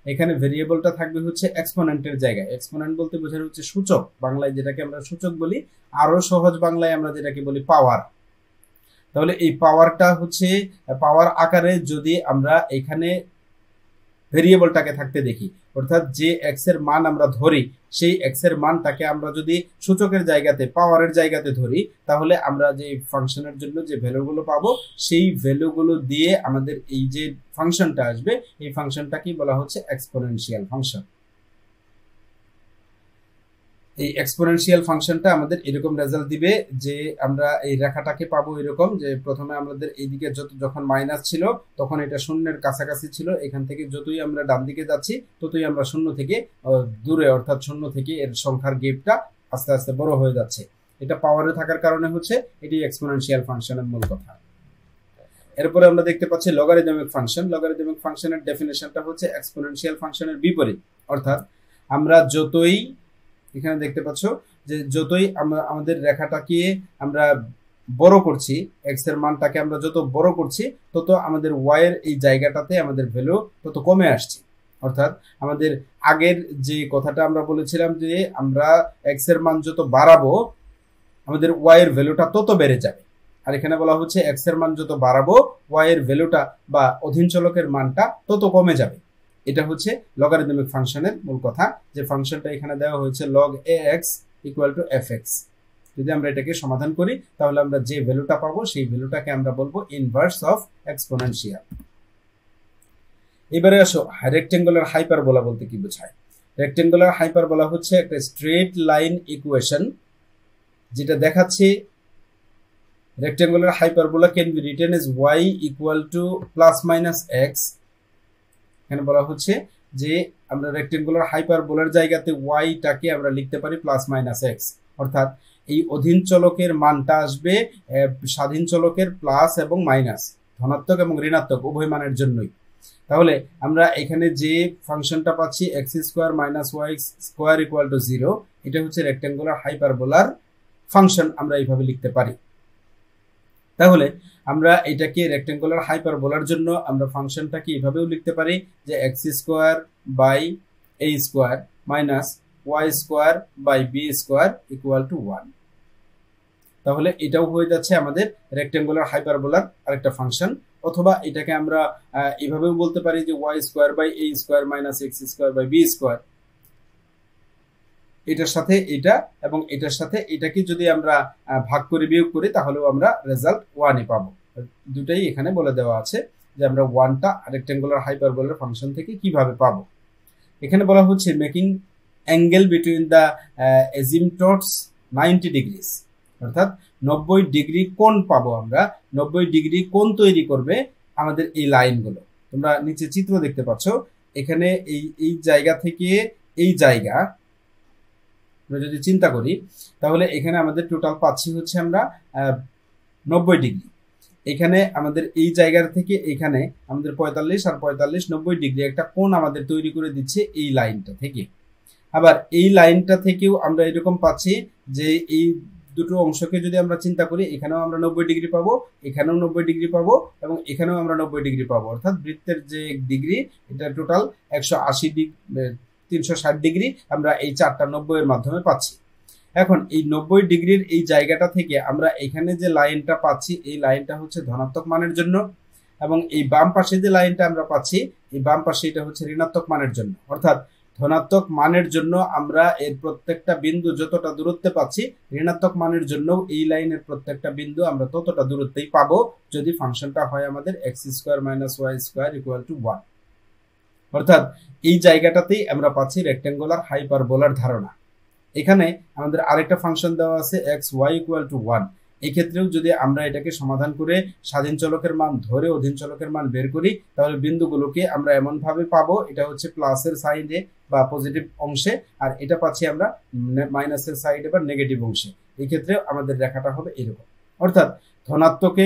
এখানে ভেরিয়েবলটা থাকবে হচ্ছে এক্সপোনেন্টের জায়গায়। এক্সপোনেন্ট বলতে বোঝানো হচ্ছে সূচক, বাংলায় যেটাকে আমরা সূচক বলি, আরো সহজ বাংলায় আমরা যেটাকে বলি পাওয়ার। তাহলে এই পাওয়ারটা হচ্ছে পাওয়ার আকারে যদি আমরা এখানে ভেরিয়েবলটাকে থাকতে দেখি, অর্থাৎ যে এক্স এর মান আমরা ধরি সেই এক্স এর মানটাকে আমরা যদি সূচকের জায়গাতে পাওয়ারের জায়গাতে ধরি তাহলে আমরা যে ফাংশনের জন্য যে ভ্যালুগুলো পাবো সেই ভ্যালুগুলো দিয়ে আমাদের এই যে ফাংশনটা আসবে এই ফাংশনটাকেই বলা হচ্ছে এক্সপোনেনশিয়াল ফাংশন। এই এক্সপোনেনশিয়াল ফাংশনটা আমাদের এরকম রেজাল্ট দিবে যে আমরা এই রেখাটাকে পাবো এরকম, যে প্রথমে আমাদের এইদিকে যখন মাইনাস ছিল তখন এটা শূন্যের কাছাকাছি ছিল, এখান থেকে যতই আমরা ডান দিকে যাচ্ছি ততই আমরা শূন্য থেকে দূরে, অর্থাৎ শূন্য থেকে এর সংখ্যার গেপটা আস্তে আস্তে বড় হয়ে যাচ্ছে। এটা পাওয়ারে থাকার কারণে হচ্ছে এটি এক্সপোনেনশিয়াল ফাংশনের মূল কথা। এরপরে আমরা দেখতে পাচ্ছি লগারিদমিক ফাংশন। লগারিদমিক ফাংশনের ডেফিনেশনটা হচ্ছে এক্সপোনেনশিয়াল ফাংশনের বিপরীত, অর্থাৎ আমরা যতই, এখানে দেখতে পাচ্ছ যে যতই আমরা আমাদের রেখাটাকে আমরা বড় করছি, এক্স এর মানটাকে আমরা যত বড় করছি তত আমাদের ওয়াই এর এই জায়গাটাতে আমাদের ভ্যালু তত কমে আসছে। অর্থাৎ আমাদের আগের যে কথাটা আমরা বলেছিলাম যে আমরা এক্স এর মান যত বাড়াবো আমাদের ওয়াই এর ভ্যালুটা তত বেড়ে যাবে, আর এখানে বলা হচ্ছে এক্স এর মান যত বাড়াবো ওয়াই এর ভ্যালুটা বা অধীন চলকের মানটা তত কমে যাবে। এটা হচ্ছে লগারিদমিক ফাংশনের মূল কথা, যে ফাংশনটা এখানে দেওয়া হয়েছে log ax equal to fx। যদি আমরা এটাকে সমাধান করি তাহলে আমরা যে ভ্যালুটা পাবো সেই ভ্যালুটাকে আমরা বলবো ইনভার্স অফ এক্সপোনেনশিয়াল। এবারে আসো রেক্টেঙ্গুলার হাইপারবোলা বলতে কি বোঝায়। রেক্টেঙ্গুলার হাইপারবোলা হচ্ছে একটা স্ট্রেট লাইন ইকুয়েশন যেটা দেখাচ্ছে rectangular hyperbola can be written as y equal to plus minus x. এখানে বলা হচ্ছে যে আমরা রেক্টেঙ্গুলার হাইপারবোলার জায়গাতে ওয়াইটাকে আমরা লিখতে পারি প্লাস মাইনাস এক্স, অর্থাৎ এই অধীন চলকের মানটা আসবে স্বাধীন চলকের প্লাস এবং মাইনাস, ধনাত্মক এবং ঋণাত্মক উভয় মানের জন্যই। তাহলে আমরা এখানে যে ফাংশনটা পাচ্ছি x square minus y square equal to 0, এটা হচ্ছে রেক্টেঙ্গুলার হাইপারবোলার ফাংশন, আমরা এইভাবে লিখতে পারি। তাহলে আমরা এটাকে রেক্টেঙ্গুলার হাইপারবোলার জন্য আমরা ফাংশনটাকে এইভাবেও লিখতে পারি যে x square by a square minus y square by b square equal to 1। তাহলে এটাও হয়ে যাচ্ছে আমাদের রেক্টেঙ্গুলার হাইপারবোলার আরেকটা ফাংশন। অথবা এটাকে আমরা এভাবেও বলতে পারি যে y square by a square minus x square by b square, এটার সাথে এটা এবং এটার সাথে এটাকে যদি আমরা ভাগ করে বিয়োগ করি তাহলেও আমরা রেজাল্ট 1 পাবো। দুটাই এখানে বলে দেওয়া আছে যে আমরা 1টা রেক্টেঙ্গুলার হাইপারবোলার ফাংশন থেকে কিভাবে পাবো। এখানে বলা হচ্ছে making angle between the asymptotes 90 degrees, অর্থাৎ 90 ডিগ্রি কোণ পাবো আমরা। 90 ডিগ্রি কোণ তৈরি করবে আমাদের এই লাইনগুলো। তোমরা নিচে চিত্র দেখতে পাচ্ছ, এখানে এই জায়গা থেকে এই জায়গা আমরা যদি চিন্তা করি তাহলে এখানে আমাদের টোটাল পাচ্ছি হচ্ছে আমরা 90 ডিগ্রি। এখানে আমাদের এই জায়গার থেকে এখানে আমাদের 45 আর 45 90 ডিগ্রি একটা কোণ আমাদের তৈরি করে দিচ্ছে এই লাইনটা থেকে। আবার এই লাইনটা থেকেও আমরা এরকম পাচ্ছি যে এই দুটো অংশকে যদি আমরা চিন্তা করি, এখানেও আমরা 90 ডিগ্রি পাবো, এখানেও 90 ডিগ্রি পাবো এবং এখানেও আমরা 90 ডিগ্রি পাবো, অর্থাৎ বৃত্তের যে ডিগ্রি এটা টোটাল 180 ডিগ্রি 360 ডিগ্রি আমরা এই 4টা 90 এর মাধ্যমে পাচ্ছি। এখন এই 90 ডিগ্রির এই জায়গাটা থেকে আমরা এখানে যে লাইনটা পাচ্ছি এই লাইনটা হচ্ছে ধনাত্মক মানের জন্য, এবং এই বাম পাশে যে লাইনটা আমরা পাচ্ছি এই বাম পাশে এটা হচ্ছে ঋণাত্মক মানের জন্য। অর্থাৎ ধনাত্মক মানের জন্য আমরা এর প্রত্যেকটা বিন্দু যতটা দূরত্বে পাচ্ছি, ঋণাত্মক মানের জন্য এই লাইনের প্রত্যেকটা বিন্দু আমরা ততটা দূরত্বেই পাবো যদি ফাংশনটা হয় আমাদের x square minus y square equal to 1। অর্থাৎ এই জায়গাটাতেই আমরা পাচ্ছি রেক্টেঙ্গুলার হাইপারবোলার ধারণা। এখানে আমাদের আরেকটা ফাংশন দেওয়া আছে এক্স ওয়াই ইকুয়াল টু 1। এই ক্ষেত্রেও যদি আমরা এটাকে সমাধান করে স্বাধীন চলকের মান ধরে অধীন চলকের মান বের করি তাহলে বিন্দুগুলোকে আমরা এমন ভাবে পাবো, এটা হচ্ছে প্লাসের সাইডে বা পজিটিভ অংশে, আর এটা পাচ্ছি আমরা মাইনাসের সাইডে বা নেগেটিভ অংশে। এই ক্ষেত্রে আমাদের রেখাটা হবে এরকম। অর্থাৎ ধনাত্মকে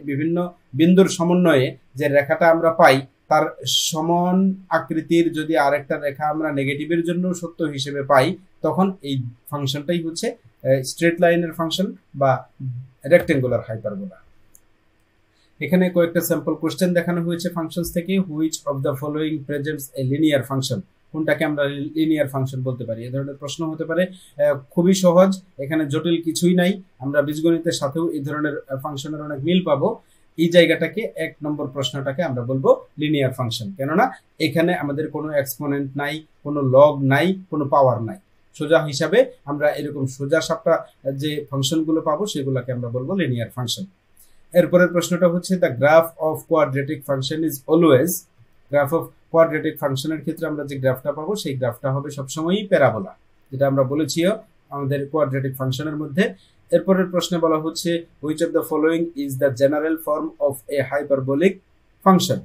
বিভিন্ন বিন্দুর সমন্বয়ে যে রেখাটা আমরা পাই তার সমান আকৃতির যদি আরেকটা রেখা আমরা নেগেটিভের জন্য সত্য হিসেবে পাই তখন এই ফাংশনটাই হচ্ছে স্ট্রেট লাইনের ফাংশন বা রেক্টেঙ্গুলার হাইপারবোলা। এখানে কয়েকটা স্যাম্পল কোশ্চেন দেখানো হয়েছে ফাংশনস থেকে। Which of the following presents a linear function, কোনটাকে আমরা লিনিয়ার ফাংশন বলতে পারি? এ ধরনের প্রশ্ন হতে পারে। খুবই সহজ, এখানে জটিল কিছুই নাই। আমরা বীজগণিতের সাথেও এই ধরনের ফাংশনের অনেক মিল পাবো। এই জায়গাটাকে 1 নম্বর প্রশ্নটাকে আমরা বলবো লিনিয়ার ফাংশন, কেননা এখানে আমাদের কোনো এক্সপোনেন্ট নাই, কোনো লগ নাই, কোনো পাওয়ার নাই। সোজা হিসাবে আমরা এরকম সোজা সাপটা যে ফাংশনগুলো পাবো সেগুলোকে আমরা বলবো লিনিয়ার ফাংশন। এরপরের প্রশ্নটা হচ্ছে the graph of quadratic function is always. Graph of quadratic ফাংশনের ক্ষেত্রে আমরা যে গ্রাফটা পাবো সেই গ্রাফটা হবে সবসময়ই প্যারাবোলা, যেটা আমরা বলেছিও আমাদের কোয়াড্রেটিক ফাংশনের মধ্যে। এরপরের প্রশ্নে বলা হচ্ছে which of the following is the general form of A hyperbolic function.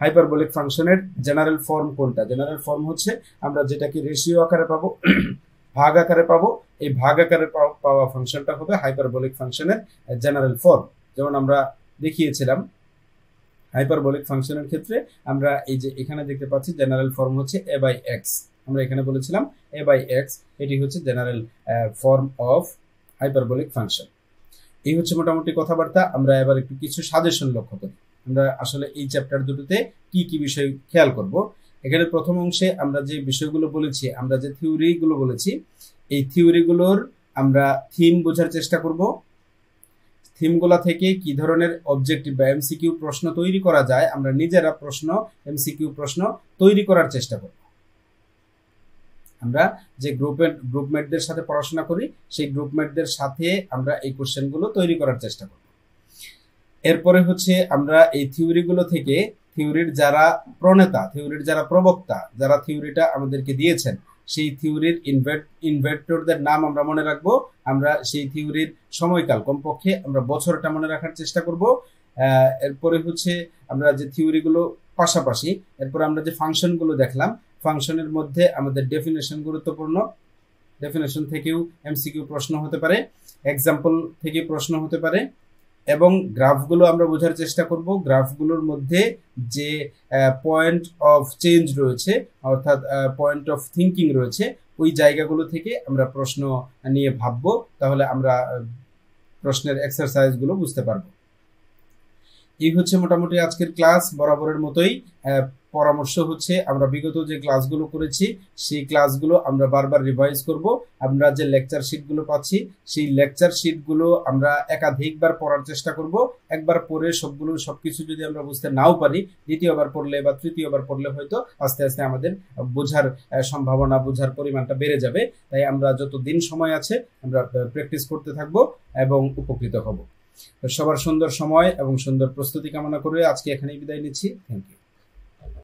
Hyperbolic ফাংশনের জেনারেল ফর্ম কোনটা? জেনারেল ফর্ম হচ্ছে আমরা যেটাকে রেশিও আকারে পাবো, ভাগ আকারে পাবো, এই ভাগ আকারে পাওয়া ফাংশনটা হবে হাইপারবোলিক ফাংশনের জেনারেল ফর্ম। যেমন আমরা দেখিয়েছিলাম হাইপারবোলিক ফাংশনের ক্ষেত্রে আমরা এই যে এখানে দেখতে পাচ্ছি জেনারেল ফর্ম হচ্ছে a বাই এক্স। আমরা এখানে বলেছিলাম a বাই এক্স, এটি হচ্ছে general form of hyperbolic function. এই হচ্ছে মোটামুটি কথাবার্তা। আমরা এবার একটু কিছু সাজেশন লক্ষ্য করি। আমরা আসলে এই চ্যাপ্টার দুটোতে কি কি বিষয় খেয়াল করব। এখানে প্রথম অংশে আমরা যে বিষয়গুলো বলেছি, আমরা যে থিওরিগুলো বলেছি, এই থিওরিগুলোর আমরা থিম বোঝার চেষ্টা করব। থিমগুলা থেকে কি ধরনের অবজেক্টিভ বা এমসিকিউ প্রশ্ন তৈরি করা যায়, আমরা নিজেরা এমসিকিউ প্রশ্ন তৈরি করার চেষ্টা করব। আমরা যে গ্রুপমেটদের সাথে পড়াশোনা করি সেই গ্রুপমেটদের সাথে আমরা এই কোশ্চেনগুলো তৈরি করার চেষ্টা করব। এরপরে হচ্ছে আমরা এই থিওরিগুলো থেকে থিওরির যারা প্রণেতা, থিওরির যারা প্রবক্তা, যারা থিওরিটা আমাদেরকে দিয়েছেন সেই থিওরির ইনভেন্টরদের নাম আমরা মনে রাখবো। আমরা সেই থিওরির সময়কাল, কমপক্ষে আমরা বছরটা মনে রাখার চেষ্টা করব। এরপরে হচ্ছে আমরা যে থিওরিগুলো পাশাপাশি, এরপর আমরা যে ফাংশনগুলো দেখলাম, ফাংশনের মধ্যে আমাদের ডেফিনেশন গুরুত্বপূর্ণ। ডেফিনেশন থেকেও এমসিকিউ প্রশ্ন হতে পারে, এক্সাম্পল থেকে প্রশ্ন হতে পারে, এবং গ্রাফগুলো আমরা বোঝার চেষ্টা করব। গ্রাফগুলোর মধ্যে যে পয়েন্ট অফ চেঞ্জ রয়েছে, অর্থাৎ পয়েন্ট অফ থিঙ্কিং রয়েছে, ওই জায়গাগুলো থেকে আমরা প্রশ্ন নিয়ে ভাববো, তাহলে আমরা প্রশ্নের এক্সারসাইজগুলো বুঝতে পারবো। এই হচ্ছে মোটামুটি আজকের ক্লাস। বরাবরের মতোই পরামর্শ হচ্ছে, আমরা বিগত যে ক্লাসগুলো করেছি সেই ক্লাসগুলো আমরা বারবার রিভাইজ করব। আমরা যে লেকচার শিটগুলো পাচ্ছি সেই লেকচার শিটগুলো আমরা একাধিকবার পড়ার চেষ্টা করব। একবার পড়ে সবকিছু যদি আমরা বুঝতে নাও পারি, দ্বিতীয়বার পড়লে বা তৃতীয়বার পড়লে হয়তো আস্তে আস্তে আমাদের বোঝার সম্ভাবনা, বোঝার পরিমাণটা বেড়ে যাবে। তাই আমরা যত দিন সময় আছে আমরা প্র্যাকটিস করতে থাকব এবং উপকৃত হব। সবার সুন্দর সময় এবং সুন্দর প্রস্তুতি কামনা করে আজকে এখানেই বিদায় নিচ্ছি। Thank you.